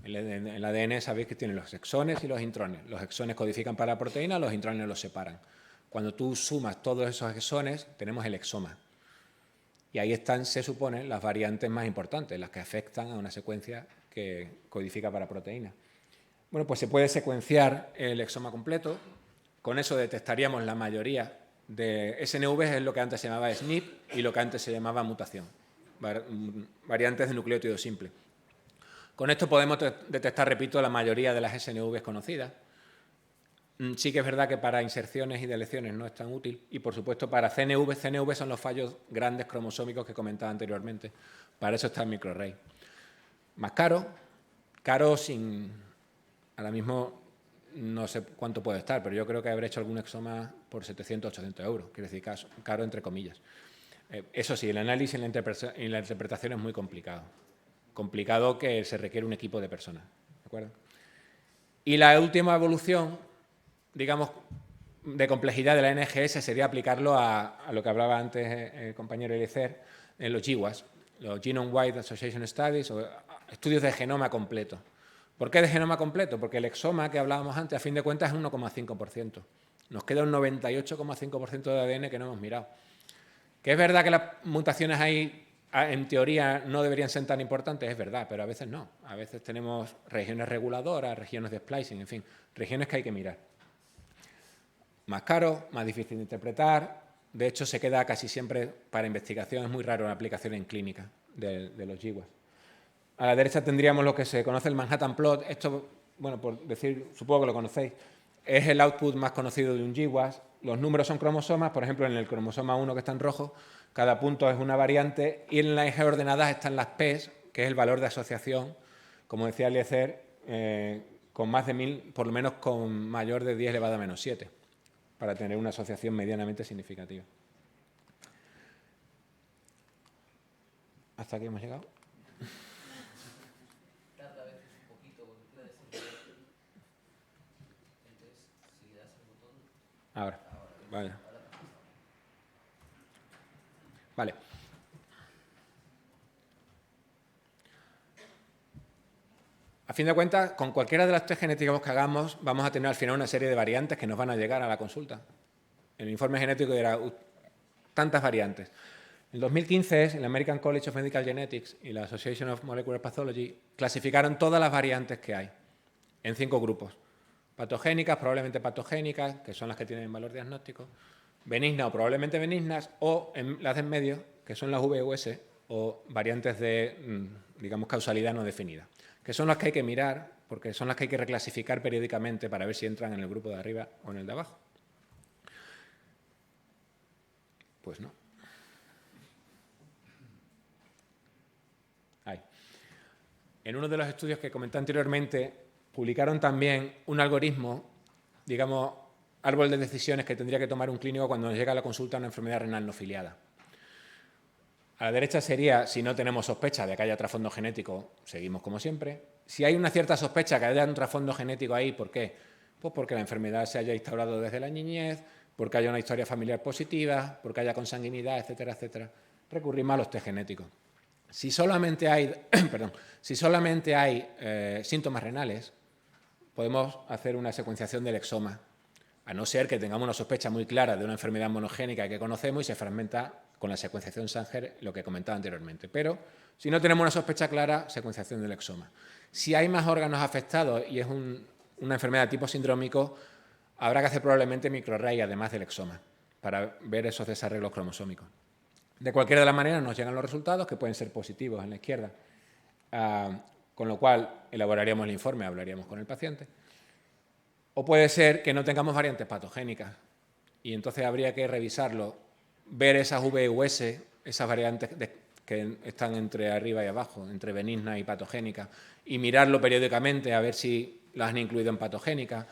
En el ADN sabéis que tiene los exones y los intrones. Los exones codifican para la proteína, los intrones los separan. Cuando tú sumas todos esos exones, tenemos el exoma. Y ahí están, se supone, las variantes más importantes, las que afectan a una secuencia que codifica para proteína. Bueno, pues se puede secuenciar el exoma completo. Con eso detectaríamos la mayoría de SNV, es lo que antes se llamaba SNP y lo que antes se llamaba mutación, variantes de nucleótido simple. Con esto podemos detectar, repito, la mayoría de las SNVs conocidas. Sí que es verdad que para inserciones y deleciones no es tan útil y, por supuesto, para CNV. CNV son los fallos grandes cromosómicos que comentaba anteriormente. Para eso está el microarray. Más caro sin... Ahora mismo no sé cuánto puede estar, pero yo creo que habré hecho algún exoma por 700, 800 euros. Quiere decir, caro entre comillas. Eso sí, el análisis y la interpretación es muy complicado. Complicado que se requiere un equipo de personas. ¿De acuerdo? Y la última evolución, digamos, de complejidad de la NGS sería aplicarlo a lo que hablaba antes el compañero Eliezer, en los GWAS, los Genome-Wide Association Studies, o estudios de genoma completo. ¿Por qué de genoma completo? Porque el exoma que hablábamos antes, a fin de cuentas, es 1,5%. Nos queda un 98,5% de ADN que no hemos mirado. Que es verdad que las mutaciones ahí, en teoría, no deberían ser tan importantes, es verdad, pero a veces no. A veces tenemos regiones reguladoras, regiones de splicing, en fin, regiones que hay que mirar. Más caro, más difícil de interpretar. De hecho, se queda casi siempre para investigación. Es muy raro la aplicación en clínica de los GWAS. A la derecha tendríamos lo que se conoce el Manhattan Plot. Esto, bueno, por decir, supongo que lo conocéis, es el output más conocido de un GWAS. Los números son cromosomas. Por ejemplo, en el cromosoma 1 que está en rojo, cada punto es una variante y en las ejes ordenadas están las P's, que es el valor de asociación, como decía Eliezer, con más de 1000, por lo menos con mayor de 10 elevado a menos 7, para tener una asociación medianamente significativa. ¿Hasta aquí hemos llegado? Ahora, vale. Vale. A fin de cuentas, con cualquiera de las 3 genéticas que hagamos, vamos a tener al final una serie de variantes que nos van a llegar a la consulta. El informe genético dirá tantas variantes. En 2015, el American College of Medical Genetics y la Association of Molecular Pathology clasificaron todas las variantes que hay en 5 grupos. Patogénicas, probablemente patogénicas, que son las que tienen valor diagnóstico, benignas o probablemente benignas, o en las de en medio, que son las VUS o variantes de, digamos, causalidad no definida, que son las que hay que mirar, porque son las que hay que reclasificar periódicamente para ver si entran en el grupo de arriba o en el de abajo. Pues no. Ahí. En uno de los estudios que comenté anteriormente, publicaron también un algoritmo, digamos, árbol de decisiones que tendría que tomar un clínico cuando nos llega a la consulta una enfermedad renal no filiada. A la derecha sería, si no tenemos sospecha de que haya trasfondo genético, seguimos como siempre. Si hay una cierta sospecha que haya un trasfondo genético ahí, ¿por qué? Pues porque la enfermedad se haya instaurado desde la niñez, porque haya una historia familiar positiva, porque haya consanguinidad, etcétera, etcétera. Recurrimos a los test genéticos. Si solamente hay, síntomas renales, podemos hacer una secuenciación del exoma, a no ser que tengamos una sospecha muy clara de una enfermedad monogénica que conocemos y se fragmenta con la secuenciación Sanger, lo que comentaba anteriormente. Pero si no tenemos una sospecha clara, secuenciación del exoma. Si hay más órganos afectados y es una enfermedad tipo sindrómico, habrá que hacer probablemente microarray además del exoma para ver esos desarreglos cromosómicos. De cualquiera de las maneras nos llegan los resultados, que pueden ser positivos en la izquierda, con lo cual elaboraríamos el informe, hablaríamos con el paciente. O puede ser que no tengamos variantes patogénicas y entonces habría que revisarlo, ver esas VUS, esas variantes que están entre arriba y abajo, entre benigna y patogénica, y mirarlo periódicamente a ver si las han incluido en patogénica,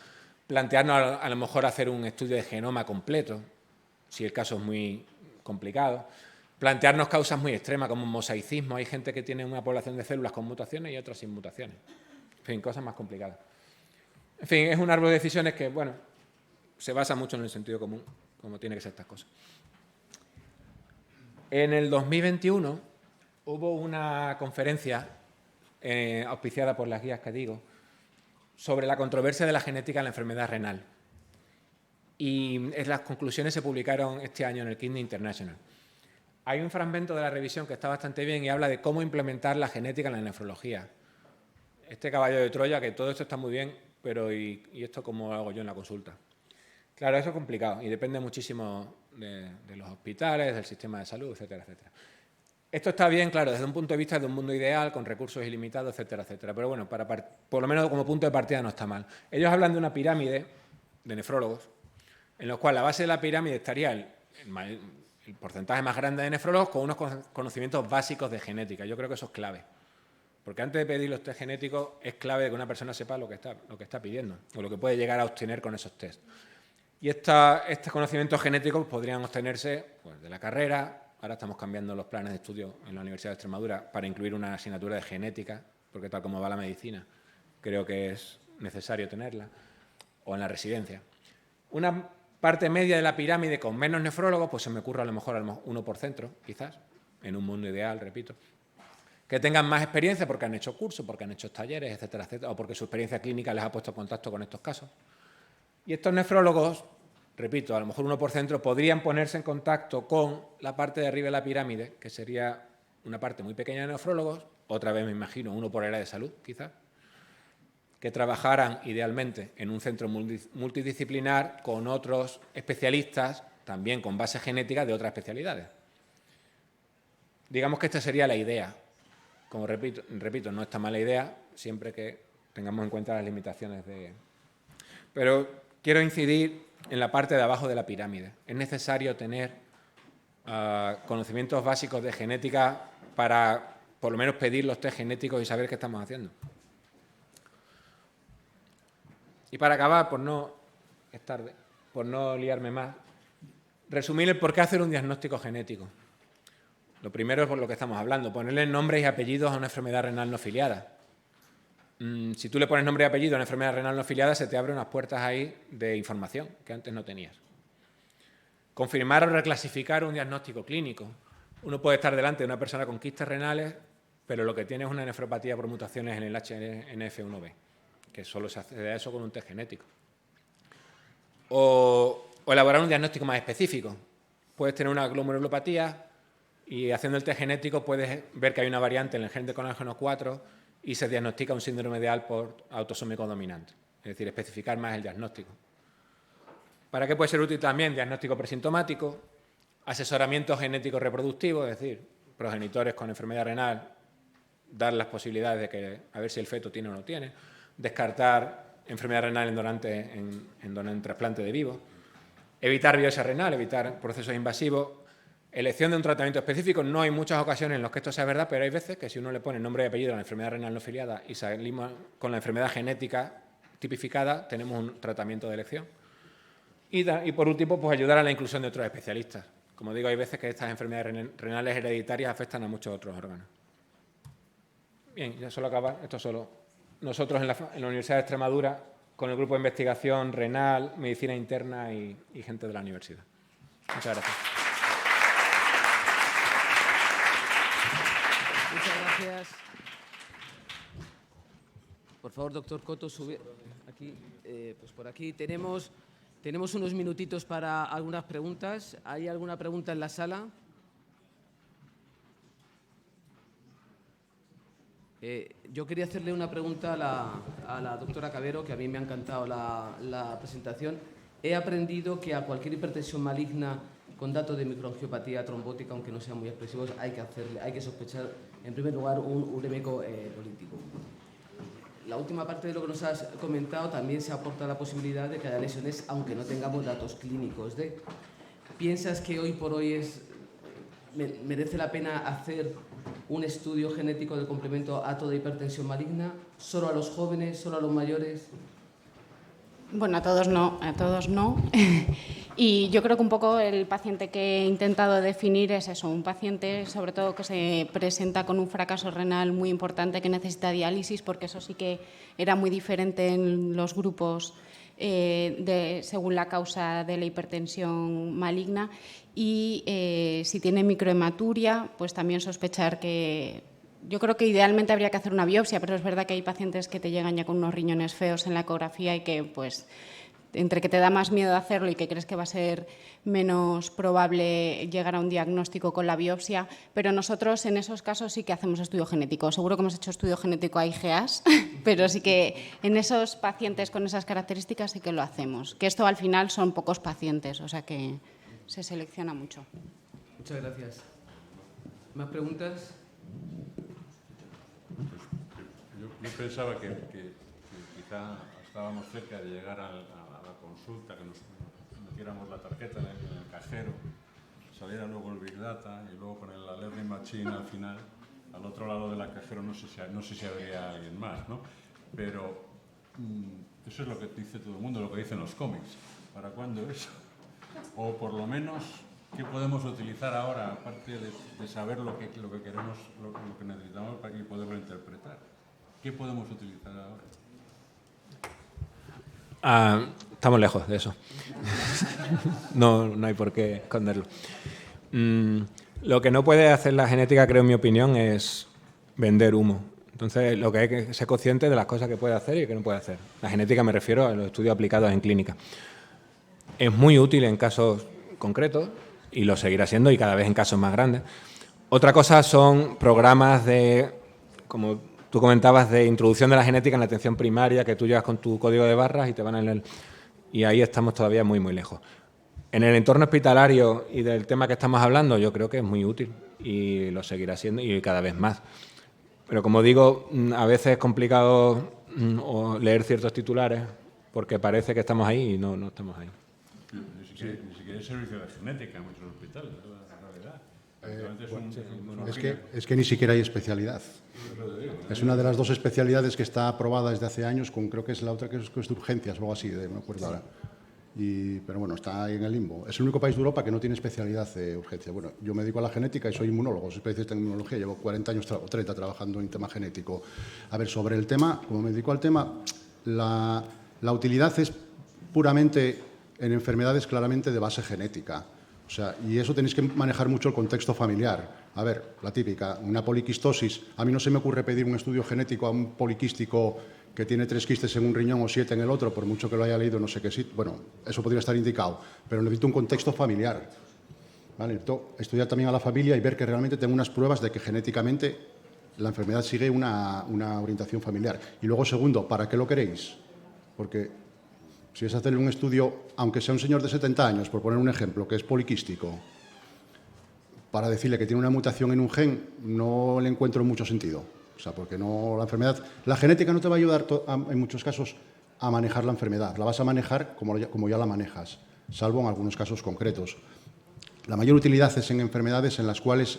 plantearnos a lo mejor hacer un estudio de genoma completo, si el caso es muy complicado, plantearnos causas muy extremas como un mosaicismo. Hay gente que tiene una población de células con mutaciones y otras sin mutaciones. En fin, cosas más complicadas. En fin, es un árbol de decisiones que, bueno, se basa mucho en el sentido común, como tiene que ser estas cosas. En el 2021 hubo una conferencia auspiciada por las guías que digo sobre la controversia de la genética en la enfermedad renal. Y las conclusiones se publicaron este año en el Kidney International. Hay un fragmento de la revisión que está bastante bien y habla de cómo implementar la genética en la nefrología. Este caballo de Troya, que todo esto está muy bien, pero ¿y esto cómo lo hago yo en la consulta? Claro, eso es complicado y depende muchísimo de los hospitales, del sistema de salud, etcétera, etcétera. Esto está bien, claro, desde un punto de vista de un mundo ideal, con recursos ilimitados, etcétera, etcétera. Pero bueno, por lo menos como punto de partida no está mal. Ellos hablan de una pirámide de nefrólogos, en la cual la base de la pirámide estaría el porcentaje más grande de nefrólogos con unos conocimientos básicos de genética. Yo creo que eso es clave. Porque antes de pedir los test genéticos es clave que una persona sepa lo que está pidiendo o lo que puede llegar a obtener con esos test. Y estos conocimientos genéticos podrían obtenerse pues, de la carrera. Ahora estamos cambiando los planes de estudio en la Universidad de Extremadura para incluir una asignatura de genética, porque tal como va la medicina, creo que es necesario tenerla, o en la residencia. Una parte media de la pirámide con menos nefrólogos, pues se me ocurre a lo mejor 1 por centro, quizás, en un mundo ideal, repito, que tengan más experiencia porque han hecho cursos, porque han hecho talleres, etcétera, etcétera, o porque su experiencia clínica les ha puesto en contacto con estos casos. Y estos nefrólogos, repito, a lo mejor 1 por centro, podrían ponerse en contacto con la parte de arriba de la pirámide, que sería una parte muy pequeña de nefrólogos, otra vez me imagino, uno por área de salud, quizás, que trabajaran idealmente en un centro multidisciplinar con otros especialistas, también con base genética de otras especialidades. Digamos que esta sería la idea. Como repito, no está mala idea, siempre que tengamos en cuenta las limitaciones de... Pero quiero incidir en la parte de abajo de la pirámide. Es necesario tener conocimientos básicos de genética para, por lo menos, pedir los test genéticos y saber qué estamos haciendo. Y para acabar, es tarde, por no liarme más, resumir el por qué hacer un diagnóstico genético. Lo primero es por lo que estamos hablando, ponerle nombres y apellidos a una enfermedad renal no filiada. Si tú le pones nombre y apellido a una enfermedad renal no filiada, se te abren unas puertas ahí de información que antes no tenías. Confirmar o reclasificar un diagnóstico clínico. Uno puede estar delante de una persona con quistes renales, pero lo que tiene es una nefropatía por mutaciones en el HNF1B, que solo se accede a eso con un test genético. O elaborar un diagnóstico más específico. Puedes tener una glomerulopatía y haciendo el test genético puedes ver que hay una variante en el gen de colágeno 4 y se diagnostica un síndrome de Alport autosómico dominante. Es decir, especificar más el diagnóstico. ¿Para qué puede ser útil también? Diagnóstico presintomático, asesoramiento genético reproductivo, es decir, progenitores con enfermedad renal, dar las posibilidades de que a ver si el feto tiene o no tiene, descartar enfermedad renal en donante en trasplante de vivo, evitar biopsia renal, evitar procesos invasivos, elección de un tratamiento específico. No hay muchas ocasiones en las que esto sea verdad, pero hay veces que si uno le pone nombre y apellido a la enfermedad renal no filiada y salimos con la enfermedad genética tipificada, tenemos un tratamiento de elección. Y por último, pues ayudar a la inclusión de otros especialistas. Como digo, hay veces que estas enfermedades renales hereditarias afectan a muchos otros órganos. Bien, ya solo acaba, esto solo. Nosotros en la Universidad de Extremadura, con el grupo de investigación renal, medicina interna y gente de la universidad. Muchas gracias. Muchas gracias. Por favor, doctor Coto, sube aquí. Pues por aquí tenemos unos minutitos para algunas preguntas. ¿Hay alguna pregunta en la sala? Yo quería hacerle una pregunta a la doctora Cabero, que a mí me ha encantado la presentación. He aprendido que a cualquier hipertensión maligna con datos de microangiopatía trombótica, aunque no sean muy expresivos, hay que sospechar, en primer lugar, un urémico político. La última parte de lo que nos has comentado también se aporta la posibilidad de que haya lesiones, aunque no tengamos datos clínicos. ¿Piensas que hoy por hoy merece la pena hacer un estudio genético de complemento a toda hipertensión maligna? ¿Solo a los jóvenes? ¿Solo a los mayores? Bueno, a todos no. Y yo creo que un poco el paciente que he intentado definir es eso, un paciente sobre todo que se presenta con un fracaso renal muy importante que necesita diálisis, porque eso sí que era muy diferente en los grupos según la causa de la hipertensión maligna. Y si tiene microhematuria, pues también sospechar que... Yo creo que idealmente habría que hacer una biopsia, pero es verdad que hay pacientes que te llegan ya con unos riñones feos en la ecografía y que pues... entre que te da más miedo hacerlo y que crees que va a ser menos probable llegar a un diagnóstico con la biopsia, pero nosotros en esos casos sí que hacemos estudio genético. Seguro que hemos hecho estudio genético a IgAs, pero sí que en esos pacientes con esas características sí que lo hacemos. Que esto al final son pocos pacientes, o sea que se selecciona mucho. Muchas gracias. ¿Más preguntas? Yo pensaba que quizá estábamos cerca de llegar a la consulta, que nos metiéramos la tarjeta en el cajero, saliera luego el Big Data y luego con la Learning Machine al final, al otro lado del cajero no sé si habría alguien más, ¿no? Pero eso es lo que dice todo el mundo, lo que dicen los cómics. ¿Para cuándo eso? O por lo menos, ¿qué podemos utilizar ahora, aparte de saber lo que queremos, lo que necesitamos para poderlo interpretar? ¿Qué podemos utilizar ahora? Estamos lejos de eso. No hay por qué esconderlo. Lo que no puede hacer la genética, creo en mi opinión, es vender humo. Entonces, lo que hay que ser consciente de las cosas que puede hacer y que no puede hacer. La genética me refiero a los estudios aplicados en clínica. Es muy útil en casos concretos y lo seguirá siendo y cada vez en casos más grandes. Otra cosa son programas de, como tú comentabas, de introducción de la genética en la atención primaria, que tú llevas con tu código de barras y te van y ahí estamos todavía muy, muy lejos. En el entorno hospitalario y del tema que estamos hablando, yo creo que es muy útil y lo seguirá siendo y cada vez más. Pero como digo, a veces es complicado leer ciertos titulares porque parece que estamos ahí y no estamos ahí. Ni siquiera hay servicio de genética en muchos hospitales, la realidad. Es que ni siquiera hay especialidad. Es una de las dos especialidades que está aprobada desde hace años, creo que es la otra que es de urgencias o algo así, no me acuerdo ahora. Pero bueno, está ahí en el limbo. Es el único país de Europa que no tiene especialidad de urgencia. Bueno, yo me dedico a la genética y soy inmunólogo, soy especialista en inmunología, llevo 40 años o 30 trabajando en tema genético. A ver, sobre el tema, como me dedico al tema, la utilidad es puramente en enfermedades claramente de base genética. O sea, y eso tenéis que manejar mucho el contexto familiar. A ver, la típica, una poliquistosis. A mí no se me ocurre pedir un estudio genético a un poliquístico que tiene 3 quistes en un riñón o 7 en el otro, por mucho que lo haya leído, no sé qué sí. Bueno, eso podría estar indicado, pero necesito un contexto familiar. ¿Vale? Necesito estudiar también a la familia y ver que realmente tengo unas pruebas de que genéticamente la enfermedad sigue una orientación familiar. Y luego, segundo, ¿para qué lo queréis? Porque si es hacerle un estudio, aunque sea un señor de 70 años, por poner un ejemplo, que es poliquístico, para decirle que tiene una mutación en un gen, no le encuentro mucho sentido. O sea, porque no, la enfermedad, la genética no te va a ayudar en muchos casos a manejar la enfermedad. La vas a manejar como ya la manejas, salvo en algunos casos concretos. La mayor utilidad es en enfermedades en las cuales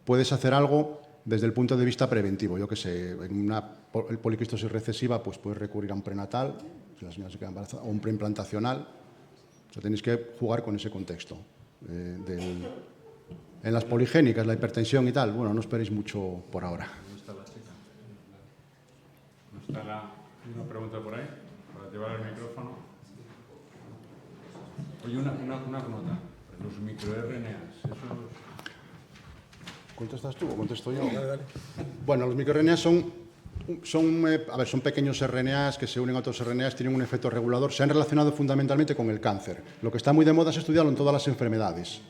puedes hacer algo desde el punto de vista preventivo. Yo qué sé, en una poliquistosis recesiva, pues puedes recurrir a un prenatal, si la señora se queda embarazada, o un preimplantacional. O sea, tenéis que jugar con ese contexto. En las poligénicas, la hipertensión y tal, bueno, no esperéis mucho por ahora. ¿Dónde está la chica? ¿No está una pregunta por ahí? Para llevar el micrófono. Oye, una nota. Los microRNAs, ¿Contestas tú o contesto yo? Dale. Bueno, los microRNAs son pequeños RNAs que se unen a otros RNAs, tienen un efecto regulador. Se han relacionado fundamentalmente con el cáncer. Lo que está muy de moda es estudiarlo en todas las enfermedades.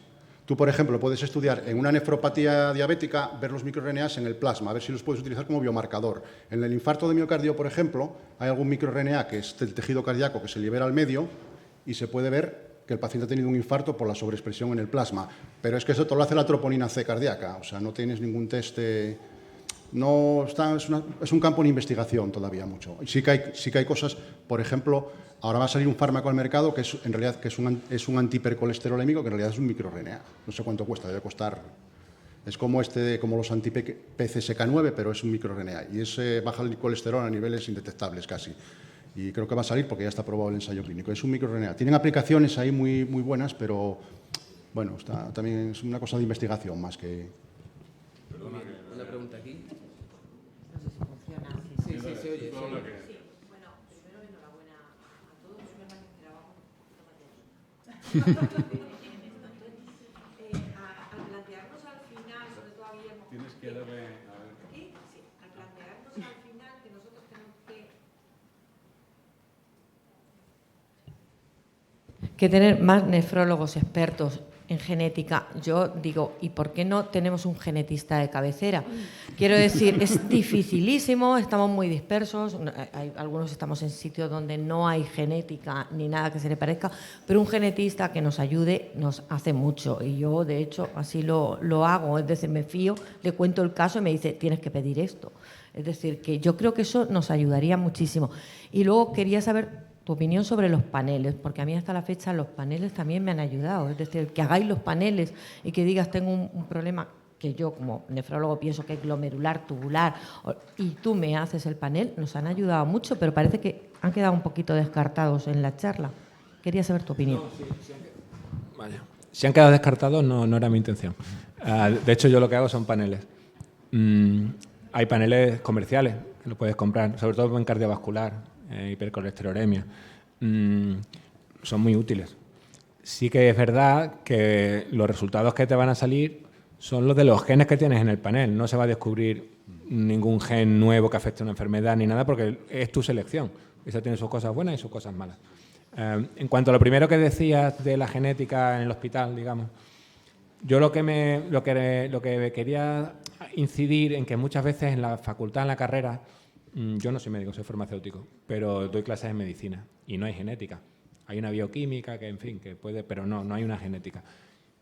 Tú, por ejemplo, puedes estudiar en una nefropatía diabética, ver los microRNAs en el plasma, a ver si los puedes utilizar como biomarcador. En el infarto de miocardio, por ejemplo, hay algún microRNA que es del tejido cardíaco que se libera al medio y se puede ver que el paciente ha tenido un infarto por la sobreexpresión en el plasma. Pero es que eso todo lo hace la troponina C cardíaca, o sea, no tienes ningún test. No está, es un campo en investigación todavía mucho. Sí que hay cosas, por ejemplo, ahora va a salir un fármaco al mercado que es un antihipercolesterolémico, que en realidad es un microRNA. No sé cuánto cuesta, debe costar. Es como los anti-PCSK9, pero es un microRNA. Y baja el colesterol a niveles indetectables casi. Y creo que va a salir porque ya está aprobado el ensayo clínico. Es un microRNA. Tienen aplicaciones ahí muy buenas, pero bueno, también es una cosa de investigación más que... Una pregunta aquí. No sé si funciona. Sí, se oye. Sí. Bueno, primero enhorabuena a todos. Soy una que trabajo al plantearnos al final, sobre todo a Guillermo... Tienes que darle... ¿Aquí? Sí. Al plantearnos al final que nosotros tenemos que tener más nefrólogos expertos en genética, yo digo, ¿y por qué no tenemos un genetista de cabecera? Quiero decir, es dificilísimo, estamos muy dispersos, algunos estamos en sitios donde no hay genética ni nada que se le parezca, pero un genetista que nos ayude nos hace mucho y yo, de hecho, así lo hago, es decir, me fío, le cuento el caso y me dice, tienes que pedir esto. Es decir, que yo creo que eso nos ayudaría muchísimo. Y luego quería saber tu opinión sobre los paneles, porque a mí hasta la fecha los paneles también me han ayudado. Es decir, que hagáis los paneles y que digas tengo un problema que yo como nefrólogo pienso que es glomerular, tubular, y tú me haces el panel, nos han ayudado mucho, pero parece que han quedado un poquito descartados en la charla. Quería saber tu opinión. Vaya. Si han quedado descartados, no era mi intención. De hecho, yo lo que hago son paneles. Hay paneles comerciales que lo puedes comprar, sobre todo en cardiovascular, hipercolesterolemia. Son muy útiles. Sí que es verdad que los resultados que te van a salir son los de los genes que tienes en el panel. No se va a descubrir ningún gen nuevo que afecte a una enfermedad ni nada porque es tu selección. Esa tiene sus cosas buenas y sus cosas malas. En cuanto a lo primero que decías de la genética en el hospital, digamos, yo lo que quería incidir en que muchas veces en la facultad, en la carrera, yo no soy médico, soy farmacéutico, pero doy clases de medicina y no hay genética. Hay una bioquímica que, en fin, que puede, pero no hay una genética.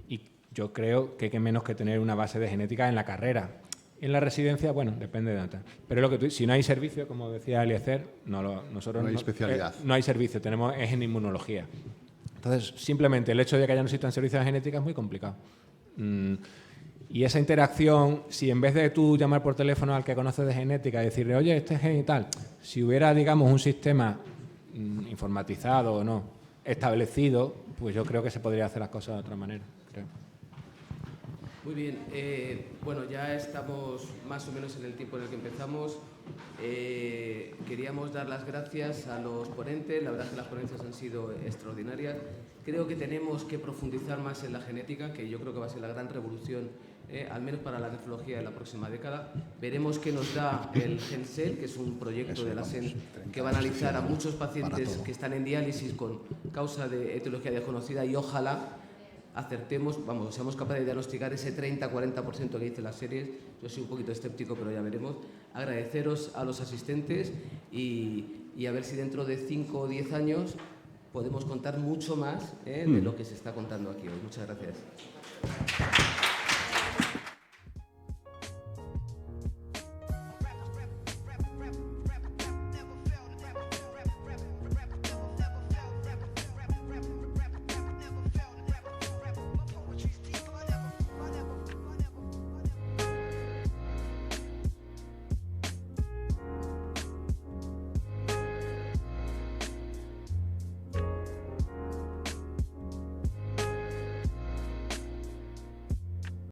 Y yo creo que hay que menos que tener una base de genética en la carrera. En la residencia, bueno, depende de dónde. Pero lo que si no hay servicio, como decía Eliezer, nosotros no hay especialidad. No hay servicio, es en inmunología. Entonces, simplemente el hecho de que ya no existan servicios de genética es muy complicado. Y esa interacción, si en vez de tú llamar por teléfono al que conoces de genética y decirle, oye, este gen y tal, si hubiera, digamos, un sistema informatizado o no, establecido, pues yo creo que se podría hacer las cosas de otra manera, creo. Muy bien, bueno, ya estamos más o menos en el tiempo en el que empezamos. Queríamos dar las gracias a los ponentes, la verdad es que las ponencias han sido extraordinarias. Creo que tenemos que profundizar más en la genética, que yo creo que va a ser la gran revolución, al menos para la nefrología de la próxima década. Veremos qué nos da el GenSel, que es un proyecto de la SEN que va a analizar a muchos pacientes que están en diálisis con causa de etiología desconocida y ojalá acertemos, seamos capaces de diagnosticar ese 30-40% que dice las series. Yo soy un poquito escéptico, pero ya veremos. Agradeceros a los asistentes y a ver si dentro de 5 o 10 años podemos contar mucho más de lo que se está contando aquí hoy. Muchas gracias.